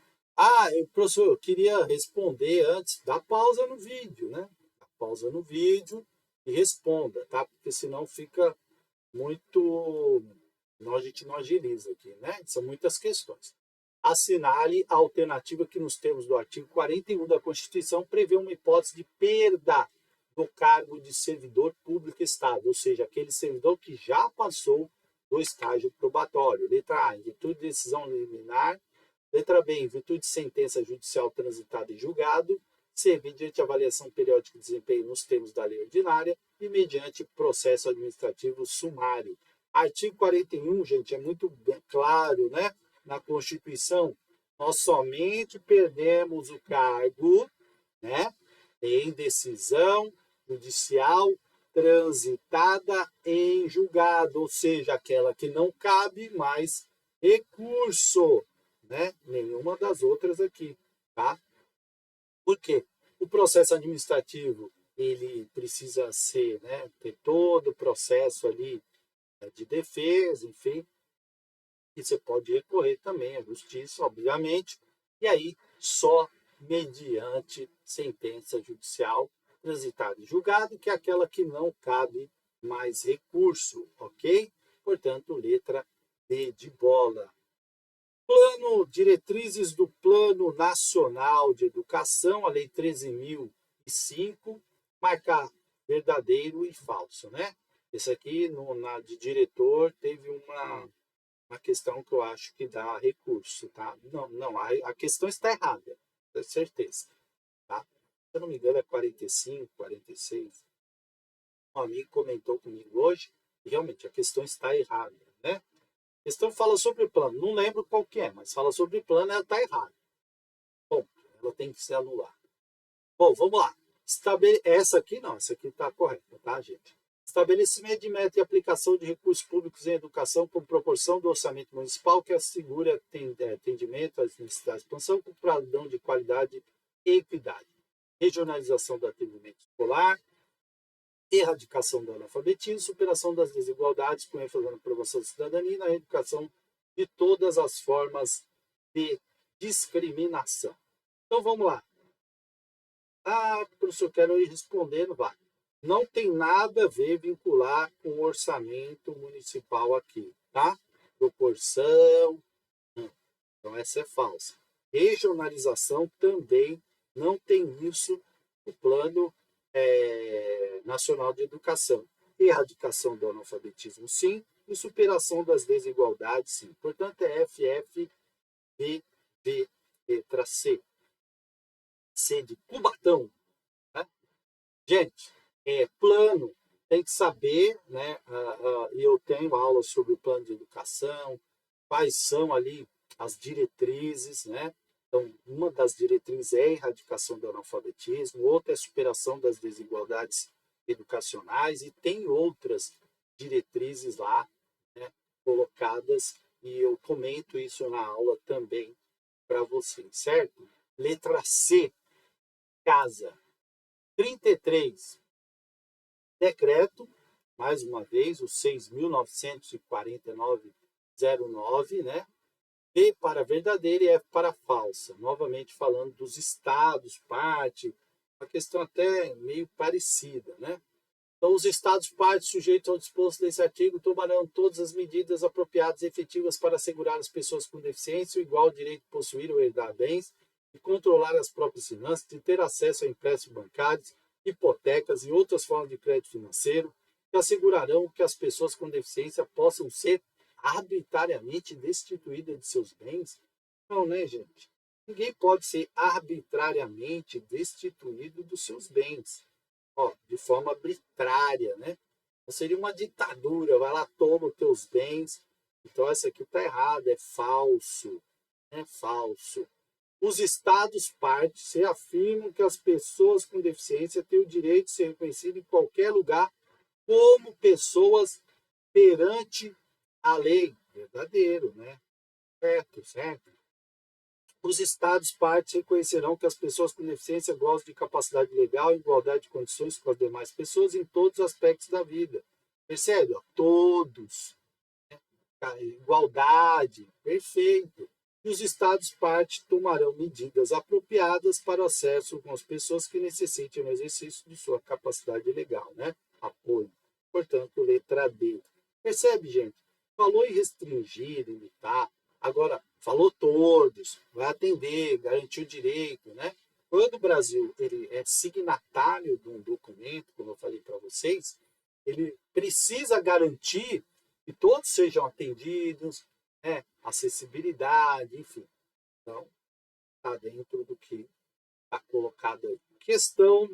professor, eu queria responder antes, dá pausa no vídeo, né? Dá pausa no vídeo e responda, tá? Porque senão fica muito. Não, a gente não agiliza aqui, né? São muitas questões. Assinale a alternativa que, nos termos do artigo 41 da Constituição, prevê uma hipótese de perda do cargo de servidor público estável, ou seja, aquele servidor que já passou do estágio probatório. Letra A, em virtude de decisão liminar. Letra B, em virtude de sentença judicial transitada em julgado. C, mediante avaliação periódica de desempenho nos termos da lei ordinária e mediante processo administrativo sumário. Artigo 41, gente, é muito claro, né? Na Constituição, nós somente perdemos o cargo, né? Em decisão judicial transitada em julgado, ou seja, aquela que não cabe mais recurso, né? Nenhuma das outras aqui, tá? Por quê? O processo administrativo, ele precisa ser, né, ter todo o processo ali de defesa, enfim, e você pode recorrer também à justiça, obviamente, e aí só mediante sentença judicial transitada em julgado, que é aquela que não cabe mais recurso, ok? Portanto, letra D de bola. Plano, diretrizes do Plano Nacional de Educação, a Lei 13.005, marcar verdadeiro e falso, né? Esse aqui, de diretor, teve uma questão que eu acho que dá recurso, tá? Não, a questão está errada, com certeza, tá? Se eu não me engano, é 45, 46. Um amigo comentou comigo hoje, e realmente a questão está errada, né? A questão fala sobre plano, não lembro qual que é, mas fala sobre plano, ela está errada. Bom, ela tem que ser anulada. Bom, vamos lá. Essa aqui não, essa aqui está correta, tá, gente? Estabelecimento de meta e aplicação de recursos públicos em educação com proporção do orçamento municipal que assegure atendimento às necessidades de expansão com padrão de qualidade e equidade. Regionalização do atendimento escolar, erradicação do analfabetismo, superação das desigualdades com ênfase na promoção da cidadania e na educação de todas as formas de discriminação. Então vamos lá. Professor, quero ir respondendo, vai. Não tem nada a ver vincular com o orçamento municipal aqui, tá? Proporção. Então essa é falsa. Regionalização também não tem isso no Plano Nacional de Educação. Erradicação do analfabetismo, sim. E superação das desigualdades, sim. Portanto, é FFVV, letra C. C de Cubatão. Né? Gente, plano, tem que saber, né? Eu tenho aula sobre o plano de educação, quais são ali as diretrizes, né? Então, uma das diretrizes é a erradicação do analfabetismo, outra é a superação das desigualdades educacionais, e tem outras diretrizes lá, né? colocadas e eu comento isso na aula também para vocês, certo? Letra C, casa. 33, decreto, mais uma vez, o 6.949/09, né? V para verdadeira e F para falsa. Novamente falando dos estados, parte, uma questão até meio parecida, né? Então, os estados partes sujeitos ao disposto desse artigo tomarão todas as medidas apropriadas e efetivas para assegurar às pessoas com deficiência o igual direito de possuir ou herdar bens, de controlar as próprias finanças, de ter acesso a empréstimos bancários, hipotecas e outras formas de crédito financeiro, que assegurarão que as pessoas com deficiência possam ser arbitrariamente destituídas de seus bens. Não, né, gente? Ninguém pode ser arbitrariamente destituído dos seus bens, de forma arbitrária, né? Então, seria uma ditadura, vai lá, toma os teus bens. Então, essa aqui está errada, é falso, é falso. Os estados partes reafirmam que as pessoas com deficiência têm o direito de ser reconhecidas em qualquer lugar como pessoas perante a lei. Verdadeiro, né? Certo, certo. Os estados partes reconhecerão que as pessoas com deficiência gozam de capacidade legal e igualdade de condições com as demais pessoas em todos os aspectos da vida. Percebe? Todos. Igualdade. Perfeito. E os estados partes tomarão medidas apropriadas para o acesso com as pessoas que necessitem no exercício de sua capacidade legal, né? Apoio. Portanto, letra D. Percebe, gente? Falou em restringir, limitar. Agora, falou todos, vai atender, garantir o direito, né? Quando o Brasil ele é signatário de um documento, como eu falei para vocês, ele precisa garantir que todos sejam atendidos, né? Acessibilidade, enfim. Então, está dentro do que está colocado aí. Questão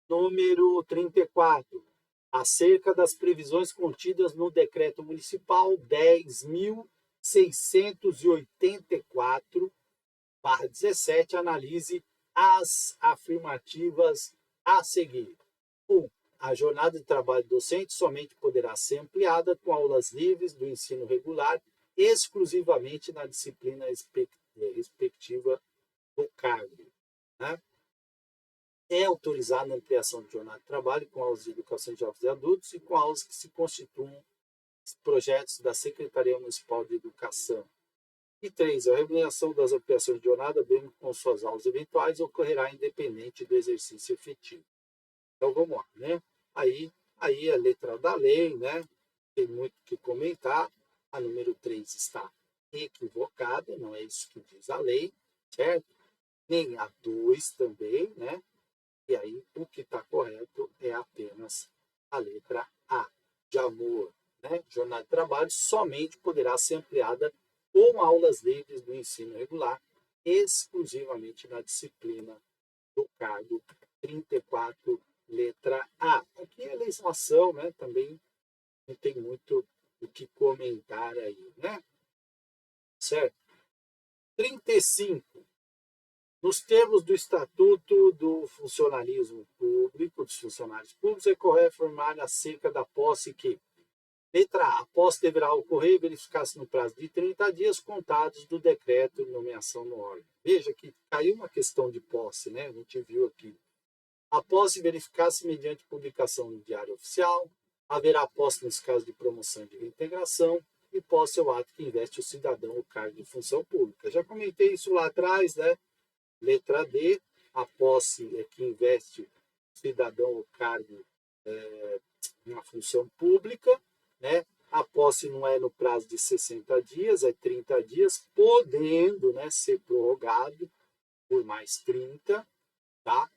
número 34. Acerca das previsões contidas no Decreto Municipal 10.684/17, analise as afirmativas a seguir. 1. A jornada de trabalho docente somente poderá ser ampliada com aulas livres do ensino regular, exclusivamente na disciplina respectiva do cargo, né? É autorizada a ampliação de jornada de trabalho com aulas de educação de jovens e adultos e com aulas que se constituam projetos da Secretaria Municipal de Educação. E 3. A remuneração das ampliações de jornada, bem com suas aulas eventuais, ocorrerá independente do exercício efetivo. Então, vamos lá, né? Aí a letra da lei, né? Tem muito o que comentar. A número 3 está equivocada, não é isso que diz a lei, certo? Nem a 2 também, né? E aí, o que está correto é apenas a letra A, de amor. Né? Jornada de trabalho somente poderá ser ampliada com aulas livres do ensino regular, exclusivamente na disciplina do cargo 34, letra A. Aqui a legislação, né, também não tem muito o que comentar aí, né? Certo? 35. Nos termos do Estatuto do Funcionalismo Público, dos funcionários públicos, é correto informar acerca da posse que, letra A, a posse deverá ocorrer e verificar-se no prazo de 30 dias contados do decreto de nomeação no órgão. Veja que caiu uma questão de posse, né? A gente viu aqui. A posse verificar-se mediante publicação no Diário Oficial, haverá posse nos casos de promoção e de reintegração, e posse é o ato que investe o cidadão o cargo de função pública. Já comentei isso lá atrás, né? Letra D, a posse é que investe o cidadão o cargo na função pública, né? A posse não é no prazo de 60 dias, é 30 dias, podendo, né, ser prorrogado por mais 30, tá?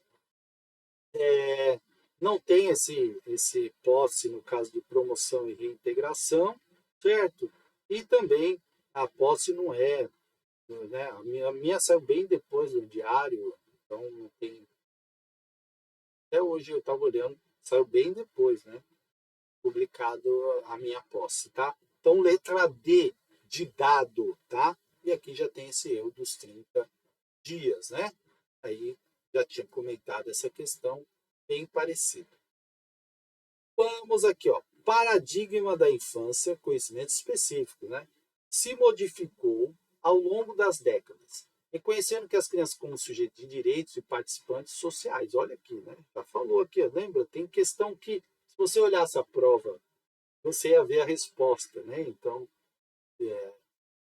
Não tem esse posse no caso de promoção e reintegração, certo? E também a posse não é, né? A minha saiu bem depois do diário, então não tem. Até hoje eu estava olhando, saiu bem depois, né? Publicado a minha posse, tá? Então, letra D, de dado, tá? E aqui já tem esse erro dos 30 dias, né? Aí já tinha comentado essa questão bem parecida. Vamos aqui, ó. paradigma da infância, conhecimento específico, né, se modificou ao longo das décadas, reconhecendo que as crianças como sujeitos de direitos e participantes sociais. Olha aqui, né? Já falou aqui, lembra? Tem questão que, se você olhasse a prova, você ia ver a resposta, né? Então,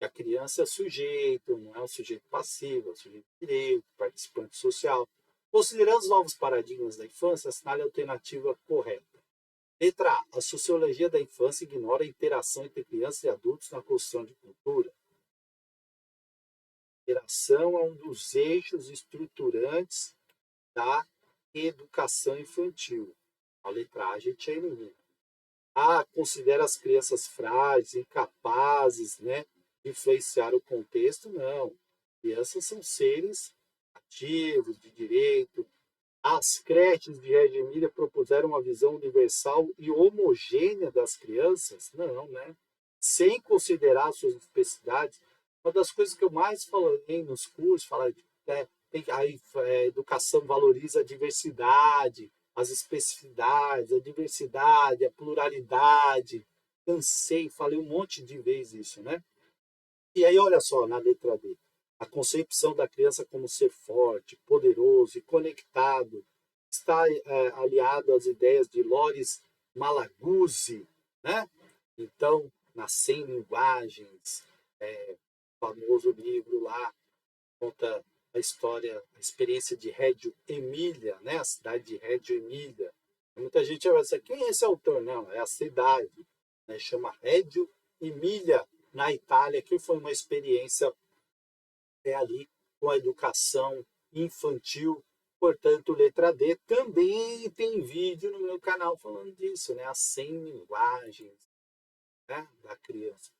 a criança é sujeito, não é um sujeito passivo, é um sujeito de direito, participante social. Considerando os novos paradigmas da infância, assinale a alternativa correta. Letra A. A sociologia da infância ignora a interação entre crianças e adultos na construção de cultura. A interação é um dos eixos estruturantes da educação infantil. A letra A gente elimina. A. Considera as crianças frágeis, incapazes, né, de influenciar o contexto. Não. Crianças são seres ativos, de direito. As creches de Reggio Emília propuseram uma visão universal e homogênea das crianças? Não, né? Sem considerar suas especificidades. Uma das coisas que eu mais falei nos cursos, a educação valoriza a diversidade, as especificidades, a diversidade, a pluralidade. Cansei, falei um monte de vezes isso, né? E aí, olha só, na letra D. A concepção da criança como ser forte, poderoso e conectado está aliado às ideias de Loris Malaguzzi, né? Então, nas 100 linguagens, famoso livro lá, conta a história, a experiência de Reggio Emília, né? A cidade de Reggio Emília. Muita gente vai dizer, quem é esse autor? Não, é a cidade, né? Chama Reggio Emília, na Itália, que foi uma experiência ali com a educação infantil. Portanto, letra D. Também tem vídeo no meu canal falando disso, né? As 100 linguagens, né, da criança.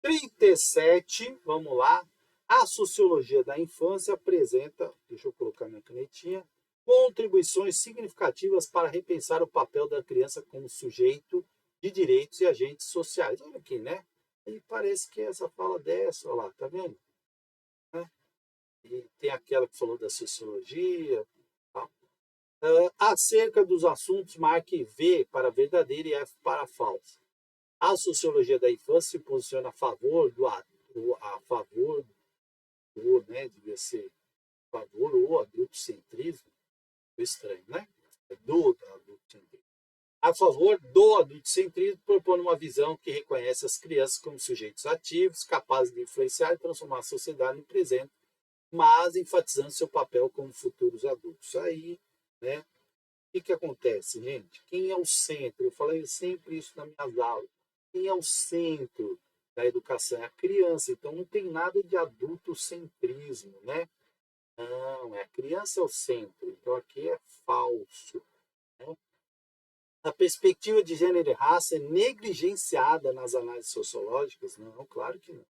37, vamos lá. A sociologia da infância apresenta, deixa eu colocar minha canetinha, contribuições significativas para repensar o papel da criança como sujeito de direitos e agentes sociais. Olha aqui, né? E parece que essa fala dessa, olha lá, tá vendo? E tem aquela que falou da sociologia. Tal. Acerca dos assuntos, marque V para verdadeira e F para falsa. A sociologia da infância se posiciona a favor né, devia ser a favor ou adultocentrismo. Estranho, né? Do adultocentrismo. A favor do adultocentrismo, propondo uma visão que reconhece as crianças como sujeitos ativos, capazes de influenciar e transformar a sociedade no presente, mas enfatizando seu papel como futuros adultos. Aí, né? O que acontece, gente? Quem é o centro? Eu falei sempre isso nas minhas aulas. Quem é o centro da educação? É a criança. Então, não tem nada de adultocentrismo, né? Não, a criança é o centro. Então, aqui é falso. Né? A perspectiva de gênero e raça é negligenciada nas análises sociológicas? Não, claro que não.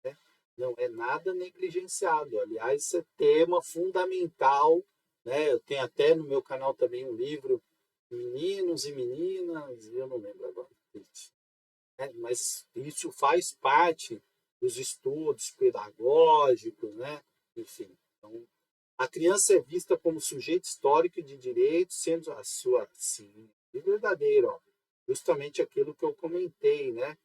Né? Não é nada negligenciado. Aliás, isso é tema fundamental. Né? Eu tenho até no meu canal também um livro, Meninos e Meninas, eu não lembro agora. Né? Mas isso faz parte dos estudos pedagógicos, né? Enfim. Então, a criança é vista como sujeito histórico de direito, sendo a sua, sim, verdadeiro, ó. Justamente aquilo que eu comentei, né?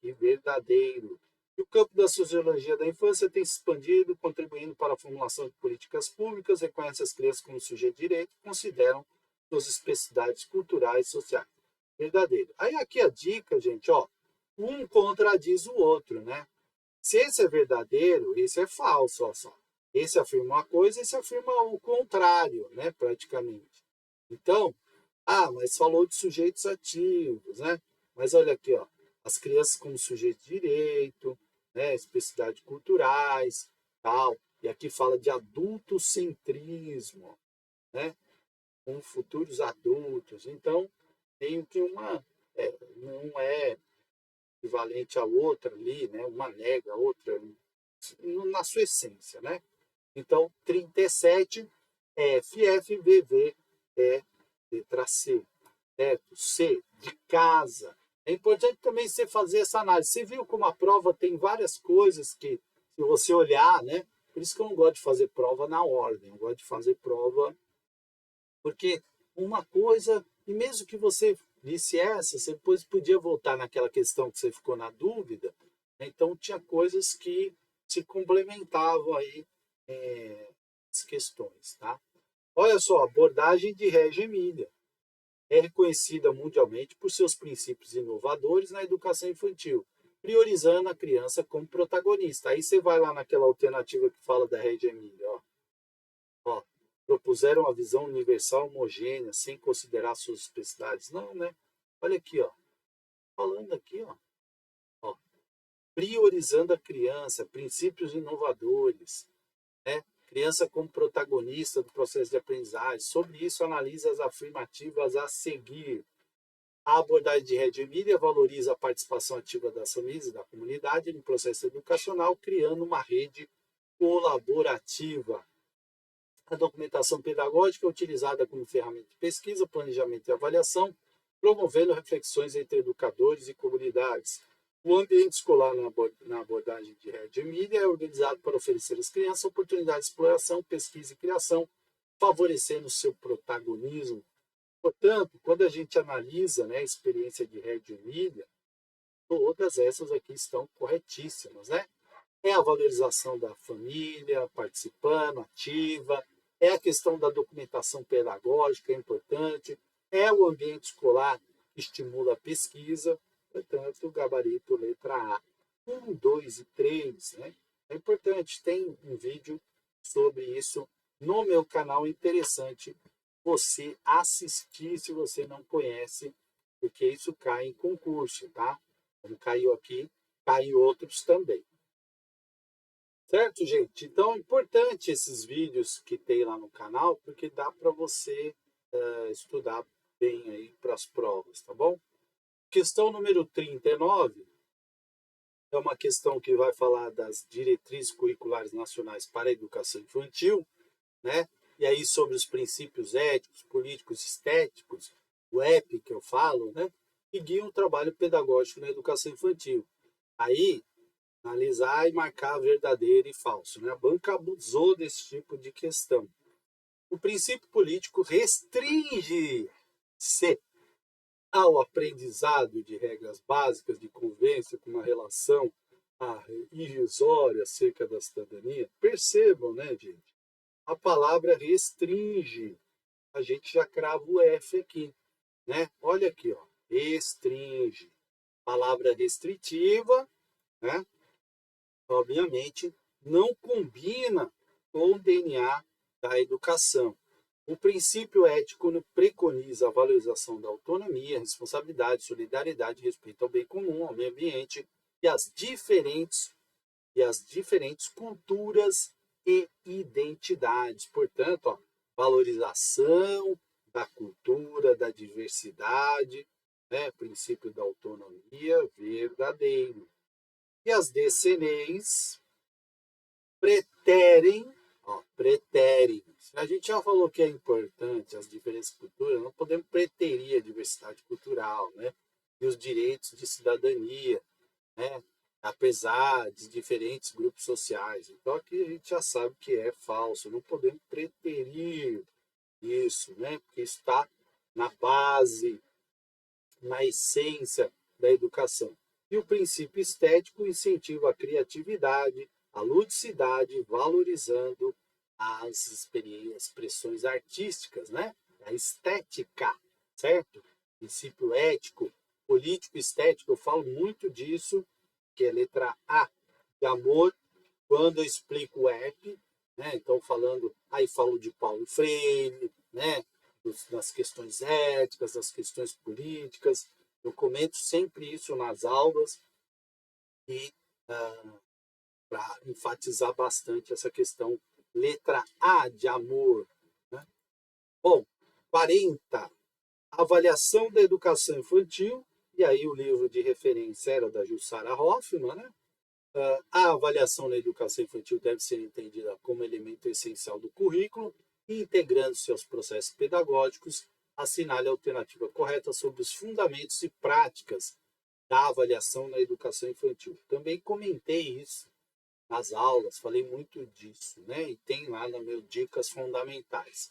E verdadeiro. E o campo da sociologia da infância tem se expandido, contribuindo para a formulação de políticas públicas, reconhece as crianças como sujeito de direito, consideram suas especificidades culturais e sociais. Verdadeiro. Aí aqui a dica, gente, ó, um contradiz o outro, né? Se esse é verdadeiro, esse é falso, ó só. Esse afirma uma coisa, esse afirma o contrário, né, praticamente. Então, mas falou de sujeitos ativos, né? Mas olha aqui, ó, as crianças como sujeitos de direito, né, especificidades culturais, tal. E aqui fala de adultocentrismo, né? Com futuros adultos. Então, tem que não é equivalente a outra ali, né? Uma nega a outra na sua essência, né? Então, 37, FFVV é letra C, certo? C, de casa. É importante também você fazer essa análise. Você viu como a prova tem várias coisas que, se você olhar, né? Por isso que eu não gosto de fazer prova na ordem. Eu gosto de fazer prova porque uma coisa, e mesmo que você visse essa, você depois podia voltar naquela questão que você ficou na dúvida, né? Então tinha coisas que se complementavam aí, as questões, tá? Olha só, abordagem de Reggio Emília é reconhecida mundialmente por seus princípios inovadores na educação infantil, priorizando a criança como protagonista. Aí você vai lá naquela alternativa que fala da Reggio Emília, ó, propuseram a visão universal homogênea, sem considerar suas especificidades. Não, né? Olha aqui, ó, falando aqui, ó, priorizando a criança, princípios inovadores, né? Criança como protagonista do processo de aprendizagem. Sobre isso, analisa as afirmativas a seguir. A abordagem de Reggio Emília valoriza a participação ativa das famílias e da comunidade no processo educacional, criando uma rede colaborativa. A documentação pedagógica é utilizada como ferramenta de pesquisa, planejamento e avaliação, promovendo reflexões entre educadores e comunidades. O ambiente escolar na abordagem de Reggio Emília é organizado para oferecer às crianças oportunidades de exploração, pesquisa e criação, favorecendo seu protagonismo. Portanto, quando a gente analisa, né, a experiência de Reggio Emília, todas essas aqui estão corretíssimas, né? É a valorização da família participando, ativa, é a questão da documentação pedagógica, é importante, é o ambiente escolar que estimula a pesquisa, portanto, gabarito letra A. 1, 2 e 3, né? É importante, tem um vídeo sobre isso no meu canal, interessante você assistir se você não conhece, porque isso cai em concurso, tá? Como caiu aqui, cai em outros também. Certo, gente? Então, é importante esses vídeos que tem lá no canal, porque dá para você estudar bem aí para as provas, tá bom? Questão número 39 é uma questão que vai falar das diretrizes curriculares nacionais para a educação infantil, né? E aí sobre os princípios éticos, políticos, estéticos, o EP que eu falo, né? Que guiam o trabalho pedagógico na educação infantil. Aí analisar e marcar verdadeiro e falso, né? A banca abusou desse tipo de questão. O princípio político restringe-se ao aprendizado de regras básicas de convivência com uma relação irrisória acerca da cidadania. Percebam, né, gente? A palavra restringe. A gente já crava o F aqui, né? Olha aqui, ó. Restringe. Palavra restritiva, né? Obviamente, não combina com o DNA da educação. O princípio ético preconiza a valorização da autonomia, responsabilidade, solidariedade, respeito ao bem comum, ao meio ambiente e às diferentes culturas e identidades. Portanto, ó, valorização da cultura, da diversidade, né? Princípio da autonomia verdadeiro. E as DCNEs preterem. A gente já falou que é importante as diferentes culturas, não podemos preterir a diversidade cultural, né? E os direitos de cidadania, né? Apesar de diferentes grupos sociais. Então aqui a gente já sabe que é falso, não podemos preterir isso, né? Porque isso está na base, na essência da educação. E o princípio estético incentiva a criatividade, a ludicidade, valorizando as expressões artísticas, né? A estética, certo? Princípio ético, político estético, eu falo muito disso, que é letra A, de amor, quando eu explico o app, né? Então aí falo de Paulo Freire, né? Das questões éticas, das questões políticas. Eu comento sempre isso nas aulas e para enfatizar bastante essa questão letra A de amor, né? Bom, 40. Avaliação da educação infantil, e aí o livro de referência era da Jussara Hoffmann, né? A avaliação na educação infantil deve ser entendida como elemento essencial do currículo e, integrando seus processos pedagógicos, assinale a alternativa correta sobre os fundamentos e práticas da avaliação na educação infantil. Também comentei isso nas aulas, falei muito disso, né? E tem lá no meu Dicas Fundamentais.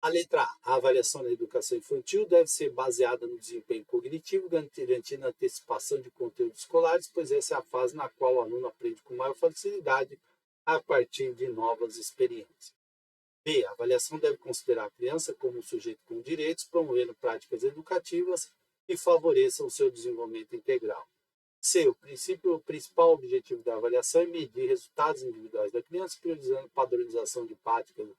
A letra A, a avaliação da educação infantil deve ser baseada no desempenho cognitivo, garantindo a antecipação de conteúdos escolares, pois essa é a fase na qual o aluno aprende com maior facilidade a partir de novas experiências. B, a avaliação deve considerar a criança como um sujeito com direitos, promovendo práticas educativas que favoreçam o seu desenvolvimento integral. C, o principal objetivo da avaliação é medir resultados individuais da criança, priorizando padronização de práticas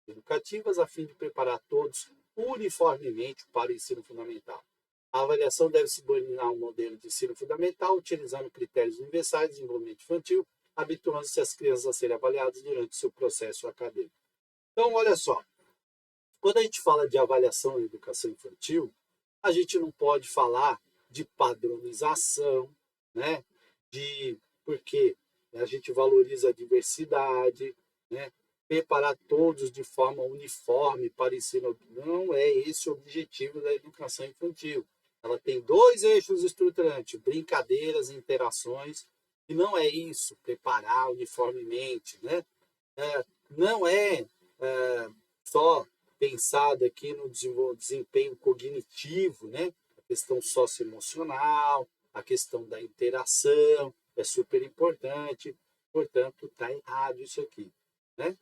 educativas a fim de preparar todos uniformemente para o ensino fundamental. A avaliação deve subordinar um modelo de ensino fundamental, utilizando critérios universais de desenvolvimento infantil, habituando-se as crianças a serem avaliadas durante o seu processo acadêmico. Então, olha só, quando a gente fala de avaliação em educação infantil, a gente não pode falar de padronização, né? Porque a gente valoriza a diversidade, né? Preparar todos de forma uniforme para o ensino. Não é esse o objetivo da educação infantil. Ela tem dois eixos estruturantes, brincadeiras e interações, e não é isso, preparar uniformemente, né? Não é só pensado aqui no desempenho cognitivo, né? A questão socioemocional, a questão da interação é super importante, portanto, está errado isso aqui, né?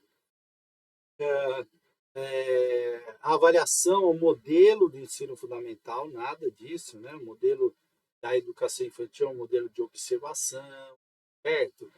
A avaliação, o modelo do ensino fundamental, nada disso, né? O modelo da educação infantil é um modelo de observação, certo?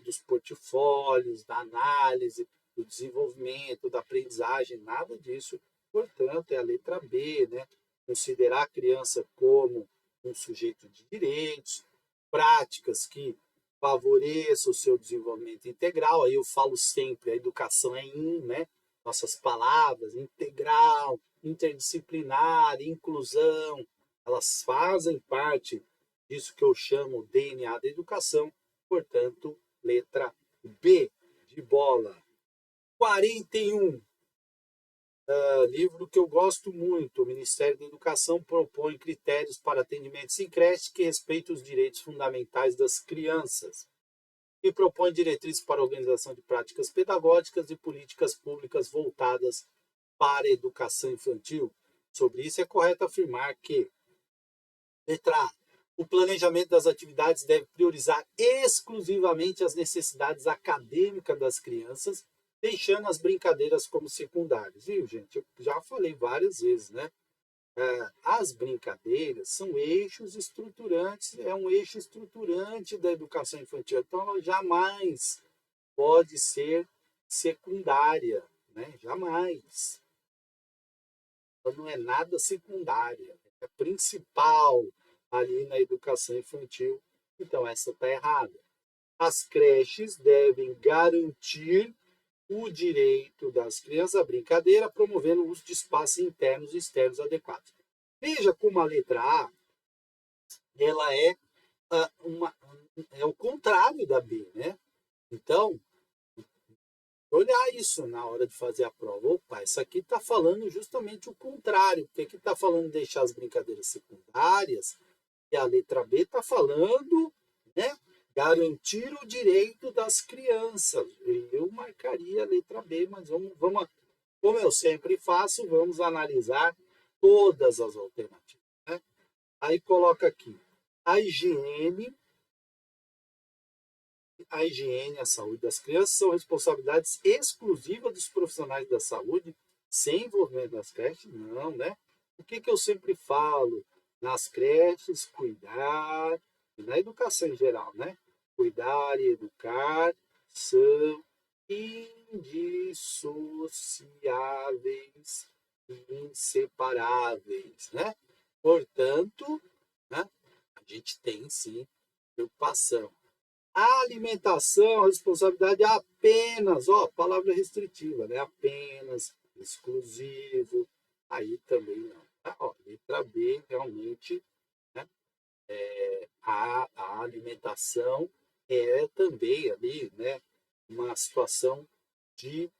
Dos portfólios, da análise, do desenvolvimento, da aprendizagem, nada disso. Portanto, é a letra B, né? Considerar a criança como um sujeito de direitos, práticas que favoreçam o seu desenvolvimento integral. Aí eu falo sempre, a educação é né? Nossas palavras, integral, interdisciplinar, inclusão, elas fazem parte disso que eu chamo DNA da educação, portanto, letra B de bola. 41. Livro que eu gosto muito. O Ministério da Educação propõe critérios para atendimento em creche que respeitam os direitos fundamentais das crianças e propõe diretrizes para a organização de práticas pedagógicas e políticas públicas voltadas para a educação infantil. Sobre isso, é correto afirmar que, letra A, o planejamento das atividades deve priorizar exclusivamente as necessidades acadêmicas das crianças, deixando as brincadeiras como secundárias. Viu, gente? Eu já falei várias vezes, né? As brincadeiras são eixos estruturantes, é um eixo estruturante da educação infantil, então ela jamais pode ser secundária, né? Jamais. Ela não é nada secundária, é principal ali na educação infantil, então essa está errada. As creches devem garantir o direito das crianças à brincadeira, promovendo o uso de espaços internos e externos adequados. Veja como a letra A ela é o contrário da B, né? Então, olhar isso na hora de fazer a prova. Opa, isso aqui está falando justamente o contrário, porque aqui está falando de deixar as brincadeiras secundárias, e a letra B está falando, né, garantir o direito das crianças. Eu marcaria a letra B, mas vamos, como eu sempre faço, vamos analisar todas as alternativas, né? Aí coloca aqui, a higiene, a saúde das crianças são responsabilidades exclusivas dos profissionais da saúde, sem envolvimento das creches? Não, né? O que eu sempre falo? Nas creches, cuidar, e na educação em geral, né? Cuidar e educar são indissociáveis e inseparáveis, né? Portanto, né, a gente tem sim preocupação. A alimentação, a responsabilidade é apenas, palavra restritiva, né? Apenas, exclusivo, aí também não. Tá? Letra B, realmente, né? A alimentação é também ali, né? Uma situação de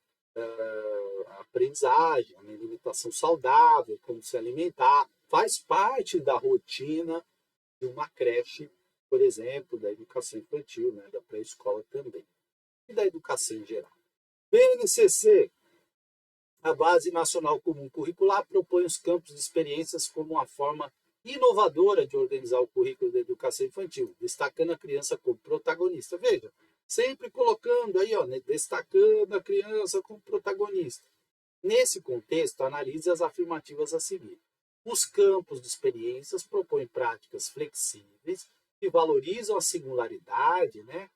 aprendizagem, uma alimentação saudável, como se alimentar, faz parte da rotina de uma creche, por exemplo, da educação infantil, né, da pré-escola também, e da educação em geral. BNCC, A Base Nacional Comum Curricular propõe os campos de experiências como uma forma inovadora de organizar o currículo da educação infantil, destacando a criança como protagonista. Veja, sempre colocando aí, ó, né, destacando a criança como protagonista. Nesse contexto, analise as afirmativas a seguir. Os campos de experiências propõem práticas flexíveis que valorizam a singularidade, né,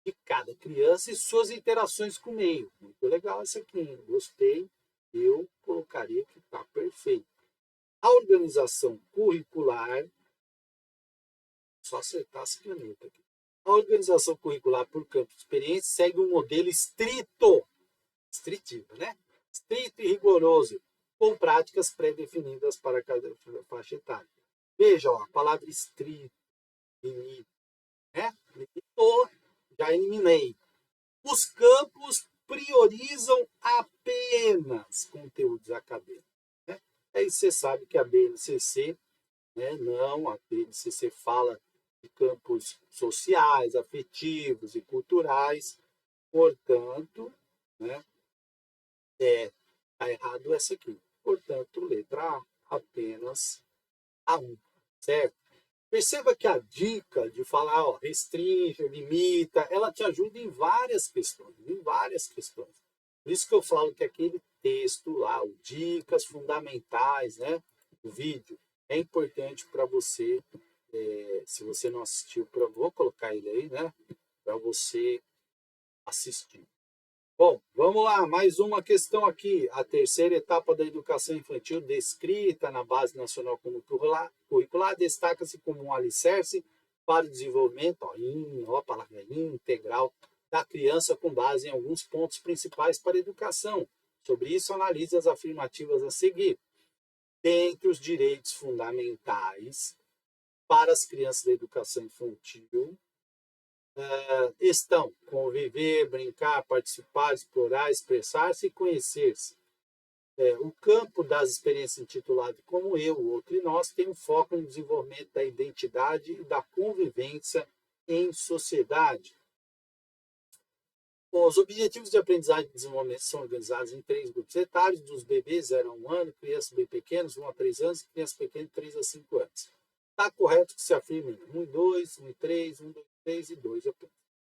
de cada criança e suas interações com o meio. Muito legal isso aqui, hein? Gostei. Eu colocaria que está perfeito. A organização curricular, só acertar essa caneta aqui. A organização curricular por campo de experiência segue um modelo estritivo, né? Estrito e rigoroso, com práticas pré-definidas para cada faixa etária. Veja, ó, a palavra estrito, limite, né? Limitou, já eliminei. Os campos priorizam apenas conteúdos acadêmicos. Né? Aí você sabe que a BNCC, né, não, a BNCC fala de campos sociais, afetivos e culturais, portanto, né, tá errado essa aqui. Portanto, letra A, apenas A1, certo? Perceba que a dica de falar, ó, restringe, limita, ela te ajuda em várias questões, em várias questões. Por isso que eu falo que aquele texto lá, o dicas fundamentais, né, o vídeo, é importante para você, se você não assistiu, vou colocar ele aí, né, para você assistir. Bom, vamos lá, mais uma questão aqui. A terceira etapa da educação infantil descrita na Base Nacional Comum Curricular destaca-se como um alicerce para o desenvolvimento, ó, a palavra integral da criança com base em alguns pontos principais para a educação. Sobre isso, analise as afirmativas a seguir. Dentre os direitos fundamentais para as crianças da educação infantil, estão conviver, brincar, participar, explorar, expressar-se e conhecer-se. O campo das experiências intitulado Como Eu, o Outro e Nós tem um foco no desenvolvimento da identidade e da convivência em sociedade. Bom, os objetivos de aprendizagem e desenvolvimento são organizados em 3 grupos etários, dos bebês 0 a 1 ano, crianças bem pequenas, 1 a 3 anos, crianças pequenas 3 a 5 anos. Está correto que se afirme 1 e 2, 1 e 3, 1, 2, 3 e 2 apenas.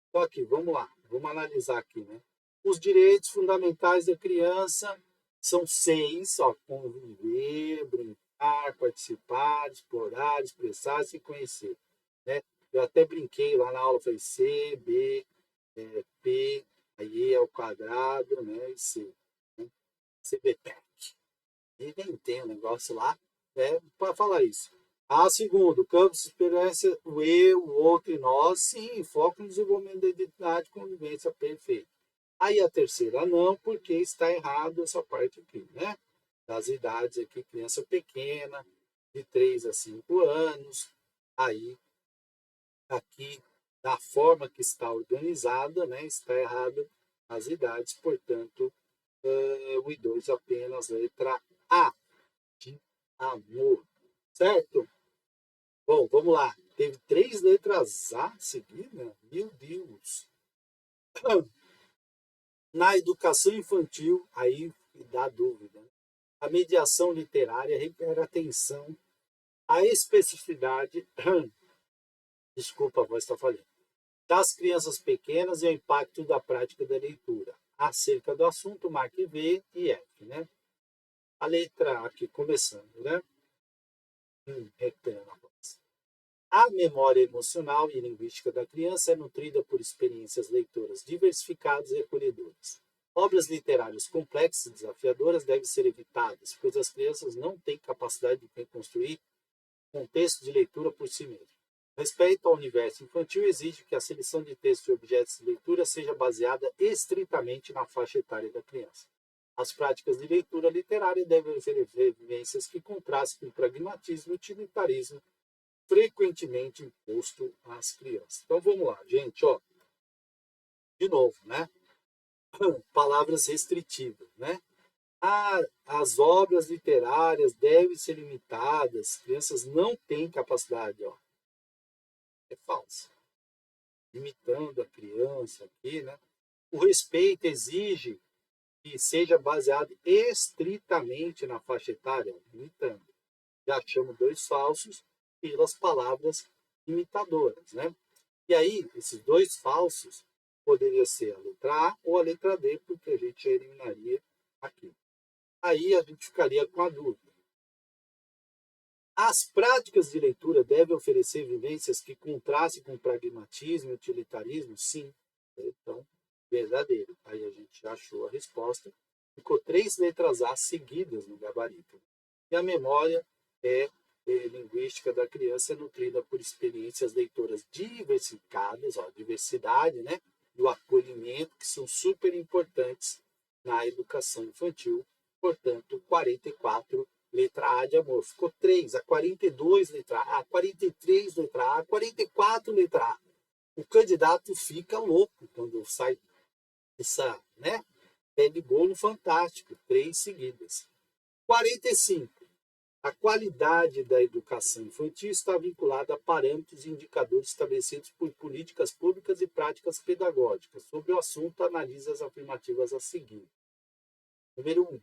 Então, aqui, vamos lá, vamos analisar aqui, né? Os direitos fundamentais da criança são 6, ó, conviver, brincar, participar, explorar, expressar-se e conhecer, né? Eu até brinquei lá na aula, falei C, B, P, aí E ao quadrado, né? E C, né? CBPEC. E nem tem um negócio lá, né? Para falar isso. A segundo, campo de experiência, o eu, o outro e nós, sim, foco no desenvolvimento da identidade e convivência perfeita. Aí a terceira não, porque está errado essa parte aqui, né? Das idades aqui, criança pequena, de 3 a 5 anos, aí aqui, da forma que está organizada, né? Está errado as idades, portanto, o I2 apenas letra A, de amor, certo? Bom, vamos lá. Teve 3 letras A seguidas? Meu Deus. Na educação infantil, aí dá dúvida. A mediação literária requer atenção à especificidade, desculpa, a voz está falhando, das crianças pequenas e ao impacto da prática da leitura. Acerca do assunto, marque V e F, né? A letra aqui, começando, né? Recuperando a voz. A memória emocional e linguística da criança é nutrida por experiências leitoras diversificadas e acolhedoras. Obras literárias complexas e desafiadoras devem ser evitadas, pois as crianças não têm capacidade de reconstruir contexto de leitura por si mesmas. Respeito ao universo infantil exige que a seleção de textos e objetos de leitura seja baseada estritamente na faixa etária da criança. As práticas de leitura literária devem oferecer vivências que contrastem com o pragmatismo e utilitarismo frequentemente imposto às crianças. Então vamos lá, gente, ó. De novo, né? Palavras restritivas, né? As obras literárias devem ser limitadas, crianças não têm capacidade, ó. É falso. Limitando a criança aqui, né? O respeito exige e seja baseado estritamente na faixa etária, limitando. Já chamo dois falsos pelas palavras imitadoras, né? E aí, esses dois falsos poderia ser a letra A ou a letra D, porque a gente já eliminaria aqui. Aí a gente ficaria com a dúvida. As práticas de leitura devem oferecer vivências que contrastem com pragmatismo e utilitarismo? Sim. Então, verdadeiro. Aí a gente já achou a resposta. Ficou 3 letras A seguidas no gabarito. E a memória linguística da criança é nutrida por experiências leitoras diversificadas, diversidade, né? E o acolhimento, que são super importantes na educação infantil. Portanto, 44 letra A de amor. Ficou 3, a 42 letra A, 43 letra A, 44 letra A. O candidato fica louco quando sai essa, né? Pé de bolo fantástico, 3 seguidas. 45. A qualidade da educação infantil está vinculada a parâmetros e indicadores estabelecidos por políticas públicas e práticas pedagógicas. Sobre o assunto, analise as afirmativas a seguir. Número 1.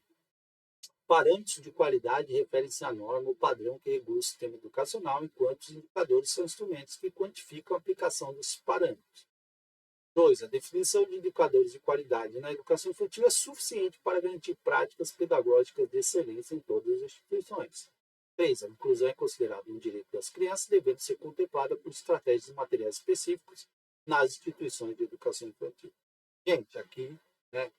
Parâmetros de qualidade referem-se à norma ou padrão que regula o sistema educacional, enquanto os indicadores são instrumentos que quantificam a aplicação desses parâmetros. 2. A definição de indicadores de qualidade na educação infantil é suficiente para garantir práticas pedagógicas de excelência em todas as instituições. 3. A inclusão é considerada um direito das crianças, devendo ser contemplada por estratégias e materiais específicos nas instituições de educação infantil. Gente, aqui, né,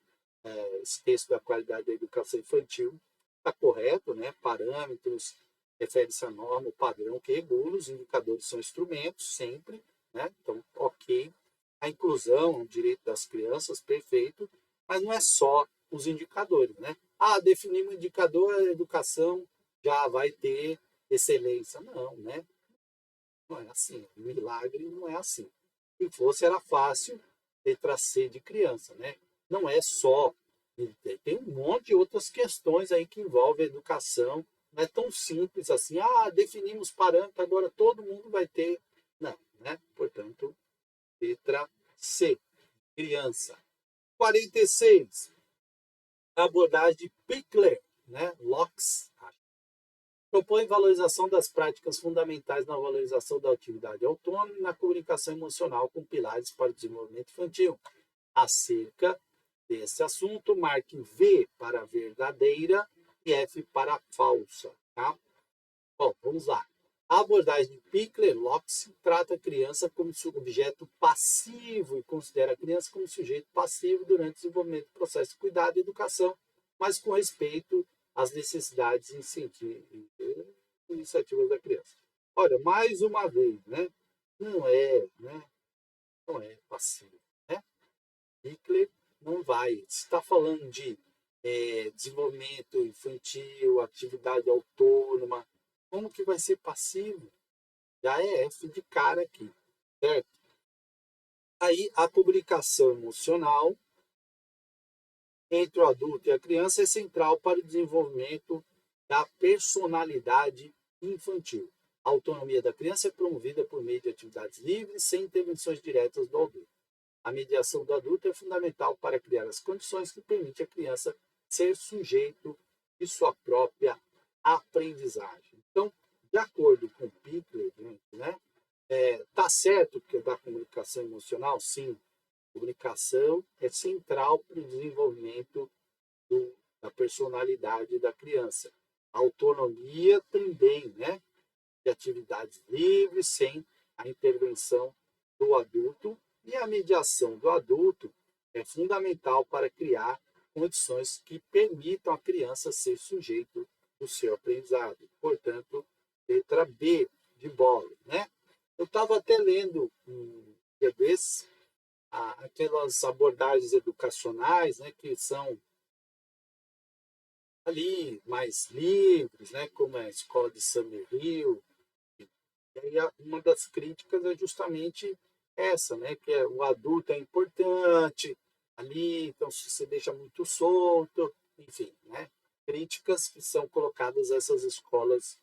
esse texto da qualidade da educação infantil está correto, né? Parâmetros, refere-se à norma, o padrão que regula, os indicadores são instrumentos, sempre, né? Então, ok. A inclusão é um direito das crianças, perfeito, mas não é só os indicadores, né? Definir um indicador, a educação já vai ter excelência. Não, né? Não é assim. O milagre não é assim. Se fosse, era fácil letra C de criança, né? Não é só. Tem um monte de outras questões aí que envolvem a educação. Não é tão simples assim. Definimos parâmetros, agora todo mundo vai ter. Não, né? Portanto, letra C, criança. 46. A abordagem de Pickler, né? Locks, propõe valorização das práticas fundamentais na valorização da atividade autônoma e na comunicação emocional com pilares para o desenvolvimento infantil. Acerca desse assunto, marque V para verdadeira e F para falsa. Tá? Bom, vamos lá. A abordagem de Pickler-Locks trata a criança como objeto passivo e considera a criança como sujeito passivo durante o desenvolvimento do processo de cuidado e educação, mas com respeito às necessidades e iniciativas da criança. Olha, mais uma vez, né? Não é passivo, né? Pickler não vai. Se está falando de desenvolvimento infantil, atividade autônoma, como que vai ser passivo? Já é F de cara aqui, certo? Aí a comunicação emocional entre o adulto e a criança é central para o desenvolvimento da personalidade infantil. A autonomia da criança é promovida por meio de atividades livres, sem intervenções diretas do adulto. A mediação do adulto é fundamental para criar as condições que permitem à criança ser sujeito de sua própria aprendizagem. Então, de acordo com Pickler, né, tá certo que da comunicação emocional, sim, a comunicação é central para o desenvolvimento da personalidade da criança. A autonomia também, né, de atividades livres, sem a intervenção do adulto, e a mediação do adulto é fundamental para criar condições que permitam à criança ser sujeito do seu aprendizado. Portanto, letra B de bola, né? Eu estava até lendo um dia desses, aquelas abordagens educacionais, né, que são ali mais livres, né, como a escola de Summerhill. E aí uma das críticas é justamente essa, né, que o adulto é importante ali, então se você deixa muito solto, enfim, né, críticas que são colocadas a essas escolas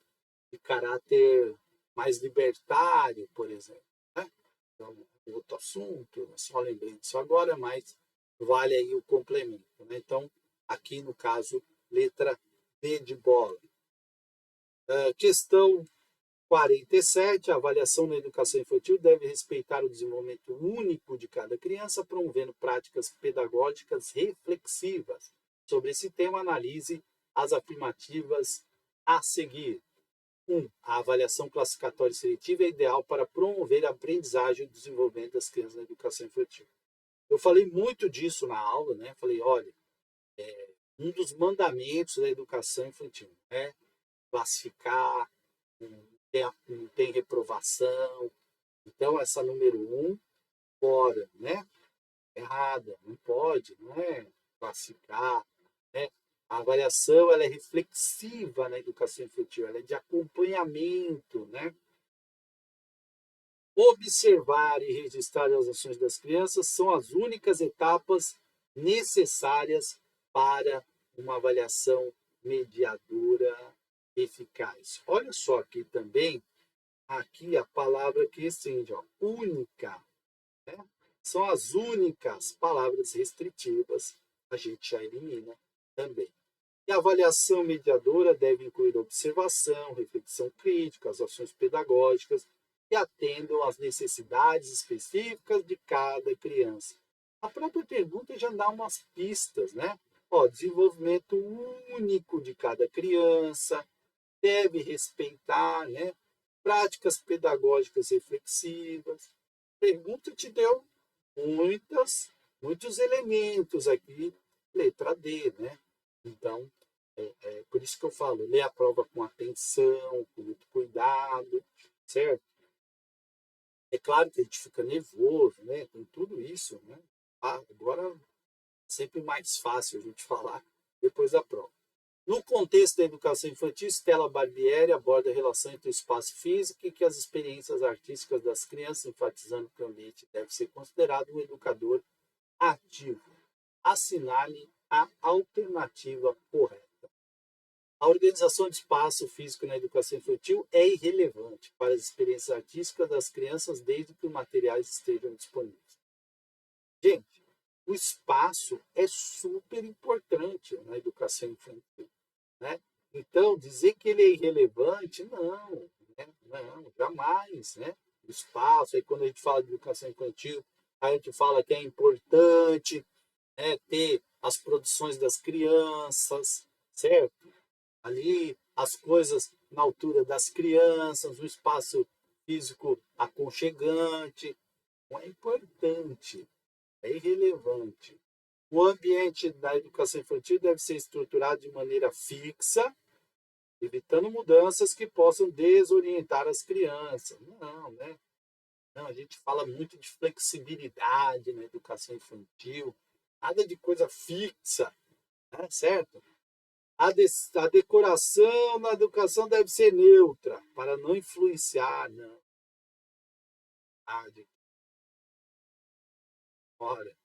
de caráter mais libertário, por exemplo, né? Então, outro assunto, só lembrei disso agora, mas vale aí o complemento, né? Então, Aqui, no caso, letra D de bola. Questão 47. A avaliação na educação infantil deve respeitar o desenvolvimento único de cada criança, promovendo práticas pedagógicas reflexivas. Sobre esse tema, analise as afirmativas a seguir. 1. A avaliação classificatória seletiva é ideal para promover a aprendizagem e o desenvolvimento das crianças na educação infantil. Eu falei muito disso na aula, né? Falei, olha, um dos mandamentos da educação infantil é classificar, não tem reprovação. Então, essa número 1, fora, né? Errada, não pode, não é classificar, né? A avaliação ela é reflexiva na educação infantil, ela é de acompanhamento, né? Observar e registrar as ações das crianças são as únicas etapas necessárias para uma avaliação mediadora eficaz. Olha só aqui também, aqui a palavra que estende, ó, única, né? São as únicas palavras restritivas, a gente já elimina também. E a avaliação mediadora deve incluir observação, reflexão crítica, as ações pedagógicas que atendam às necessidades específicas de cada criança. A própria pergunta já dá umas pistas, né? Ó, desenvolvimento único de cada criança, deve respeitar, né? Práticas pedagógicas reflexivas. A pergunta te deu muitos elementos aqui, letra D, né? Então, por isso que eu falo, lê a prova com atenção, com muito cuidado, certo? É claro que a gente fica nervoso, né? Com tudo isso, né? Agora é sempre mais fácil a gente falar depois da prova. No contexto da educação infantil, Stella Barbieri aborda a relação entre o espaço físico e que as experiências artísticas das crianças, enfatizando que o ambiente deve ser considerado um educador ativo. Assinale a alternativa correta. A organização de espaço físico na educação infantil é irrelevante para as experiências artísticas das crianças desde que os materiais estejam disponíveis. Gente, o espaço é super importante na educação infantil, né? Então, dizer que ele é irrelevante, não, né? Não, jamais, né? O espaço, aí quando a gente fala de educação infantil, a gente fala que é importante, né, ter as produções das crianças, certo? Ali as coisas na altura das crianças, um espaço físico aconchegante. Não é importante, é irrelevante. O ambiente da educação infantil deve ser estruturado de maneira fixa, evitando mudanças que possam desorientar as crianças. Não, né? Não, a gente fala muito de flexibilidade na educação infantil, nada de coisa fixa, né? Certo? A decoração na educação deve ser neutra, para não influenciar, não. Ora,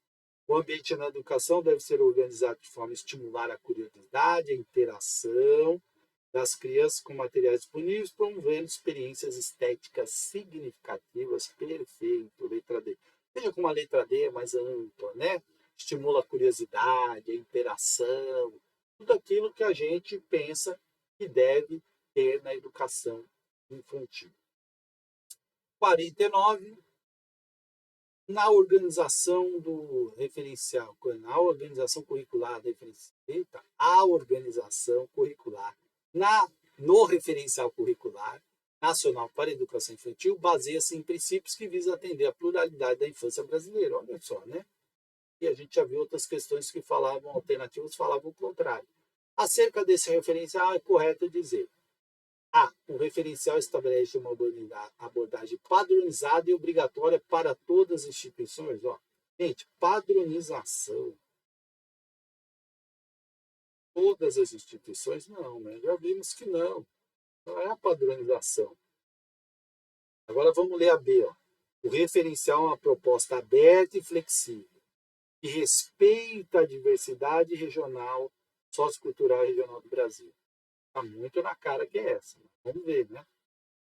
o ambiente na educação deve ser organizado de forma a estimular a curiosidade, a interação das crianças com materiais disponíveis, promovendo experiências estéticas significativas. Perfeito, letra D. Veja como a letra D é mais ampla, né? Estimula a curiosidade, a interação, tudo aquilo que a gente pensa que deve ter na educação infantil. 49. Na organização do referencial, na organização curricular a organização curricular no referencial curricular nacional para a educação infantil baseia-se em princípios que visam atender à pluralidade da infância brasileira. Olha só, né? E a gente já viu outras questões que falavam alternativas, falavam o contrário. Acerca desse referencial, é correto dizer: o referencial estabelece uma abordagem padronizada e obrigatória para todas as instituições. Ó, gente, padronização. Todas as instituições, não, né? Já vimos que não. Não é a padronização. Agora vamos ler a B. Ó. O referencial é uma proposta aberta e flexível, que respeita a diversidade regional, sociocultural e regional do Brasil. Está muito na cara que é essa. Vamos ver, né?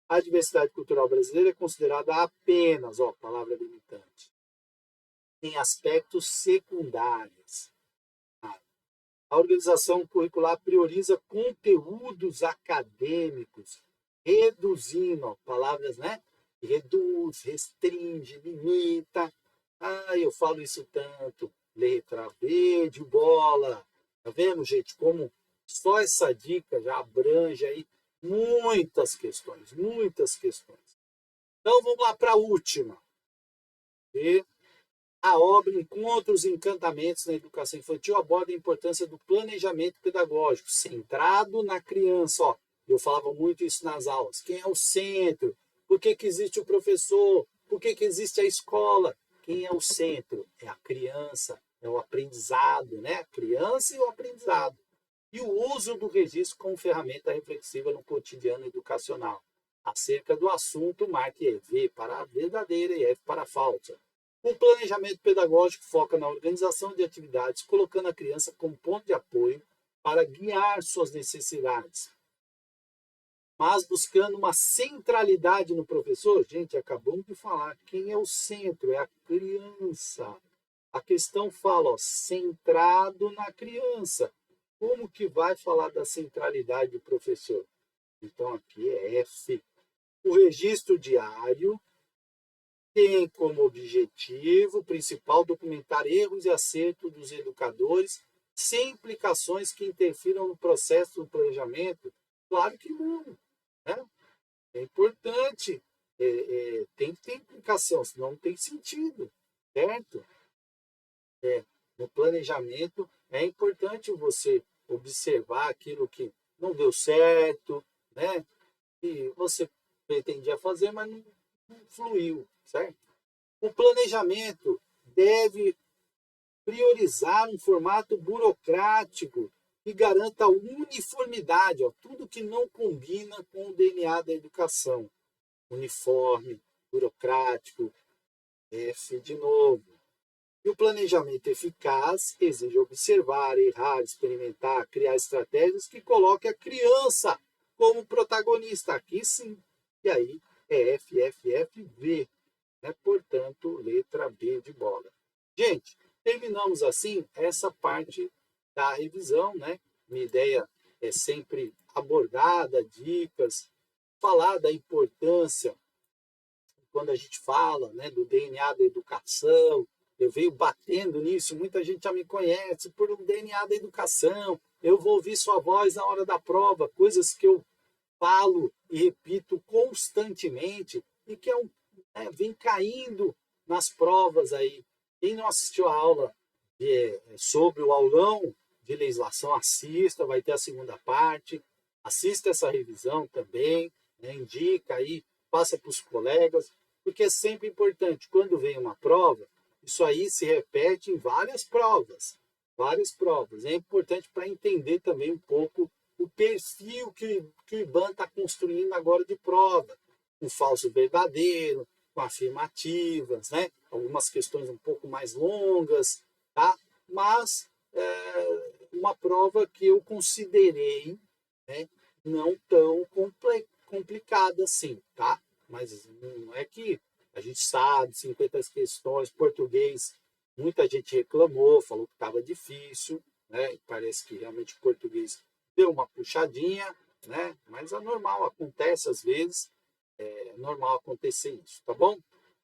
A diversidade cultural brasileira é considerada apenas, palavra limitante, em aspectos secundários. A organização curricular prioriza conteúdos acadêmicos, reduzindo, ó, palavras, né? Reduz, restringe, limita. Ah, eu falo isso tanto. Letra B de bola. Tá vendo, gente? Como só essa dica já abrange aí muitas questões, muitas questões. Então vamos lá para a última. E a obra Encontros e Encantamentos na Educação Infantil aborda a importância do planejamento pedagógico, centrado na criança. Ó, eu falava muito isso nas aulas. Quem é o centro? Por que existe o professor? Por que existe a escola? Quem é o centro? É a criança, é o aprendizado, né? A criança e o aprendizado. E o uso do registro como ferramenta reflexiva no cotidiano educacional. Acerca do assunto, marque V para a verdadeira e F para a falsa. O planejamento pedagógico foca na organização de atividades, colocando a criança como ponto de apoio para guiar suas necessidades, mas buscando uma centralidade no professor. Gente, acabamos de falar, quem é o centro? É a criança. A questão fala, ó, centrado na criança. Como que vai falar da centralidade do professor? Então, aqui é F. O registro diário tem como objetivo principal documentar erros e acertos dos educadores sem implicações que interfiram no processo do planejamento. Claro que não, né? É importante, tem que ter implicação, senão não tem sentido, certo? No planejamento é importante você observar aquilo que não deu certo, né? E você pretendia fazer, mas não fluiu, certo? O planejamento deve priorizar um formato burocrático que garanta uniformidade, ó, tudo que não combina com o DNA da educação. Uniforme, burocrático, F de novo. E o planejamento eficaz exige observar, errar, experimentar, criar estratégias que coloquem a criança como protagonista. Aqui sim. E aí é FFFV. Né? Portanto, letra B de bola. Gente, terminamos assim essa parte da revisão. Né? Minha ideia é sempre abordar, dar dicas, falar da importância quando a gente fala, né, do DNA da educação. Eu venho batendo nisso, muita gente já me conhece por um DNA da educação. Eu vou ouvir sua voz na hora da prova, coisas que eu falo e repito constantemente e que vem caindo nas provas aí. Quem não assistiu a aula sobre o aulão de legislação, assista, vai ter a segunda parte. Assista essa revisão também, né, indica aí, passa para os colegas, porque é sempre importante, quando vem uma prova, isso aí se repete em várias provas. Várias provas. É importante para entender também um pouco o perfil que o IBAN está construindo agora de prova. Um falso verdadeiro, com afirmativas, né? Algumas questões um pouco mais longas, tá? Mas uma prova que eu considerei, né, não tão complicada assim, tá? Mas não é que a gente sabe, 50 questões, português, muita gente reclamou, falou que estava difícil, né? E parece que realmente o português deu uma puxadinha, né? Mas é normal, acontece às vezes, é normal acontecer isso, tá bom?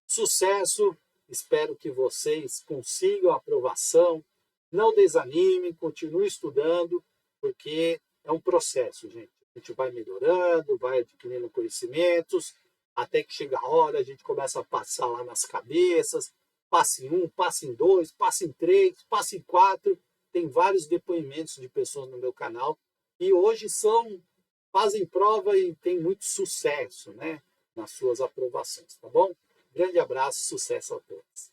Sucesso, espero que vocês consigam a aprovação, não desanimem, continue estudando, porque é um processo, gente. A gente vai melhorando, vai adquirindo conhecimentos, até que chega a hora, a gente começa a passar lá nas cabeças, passe em 1, passe em 2, passe em 3, passe em 4. Tem vários depoimentos de pessoas no meu canal e hoje fazem prova e tem muito sucesso, né, nas suas aprovações, tá bom? Grande abraço, sucesso a todos.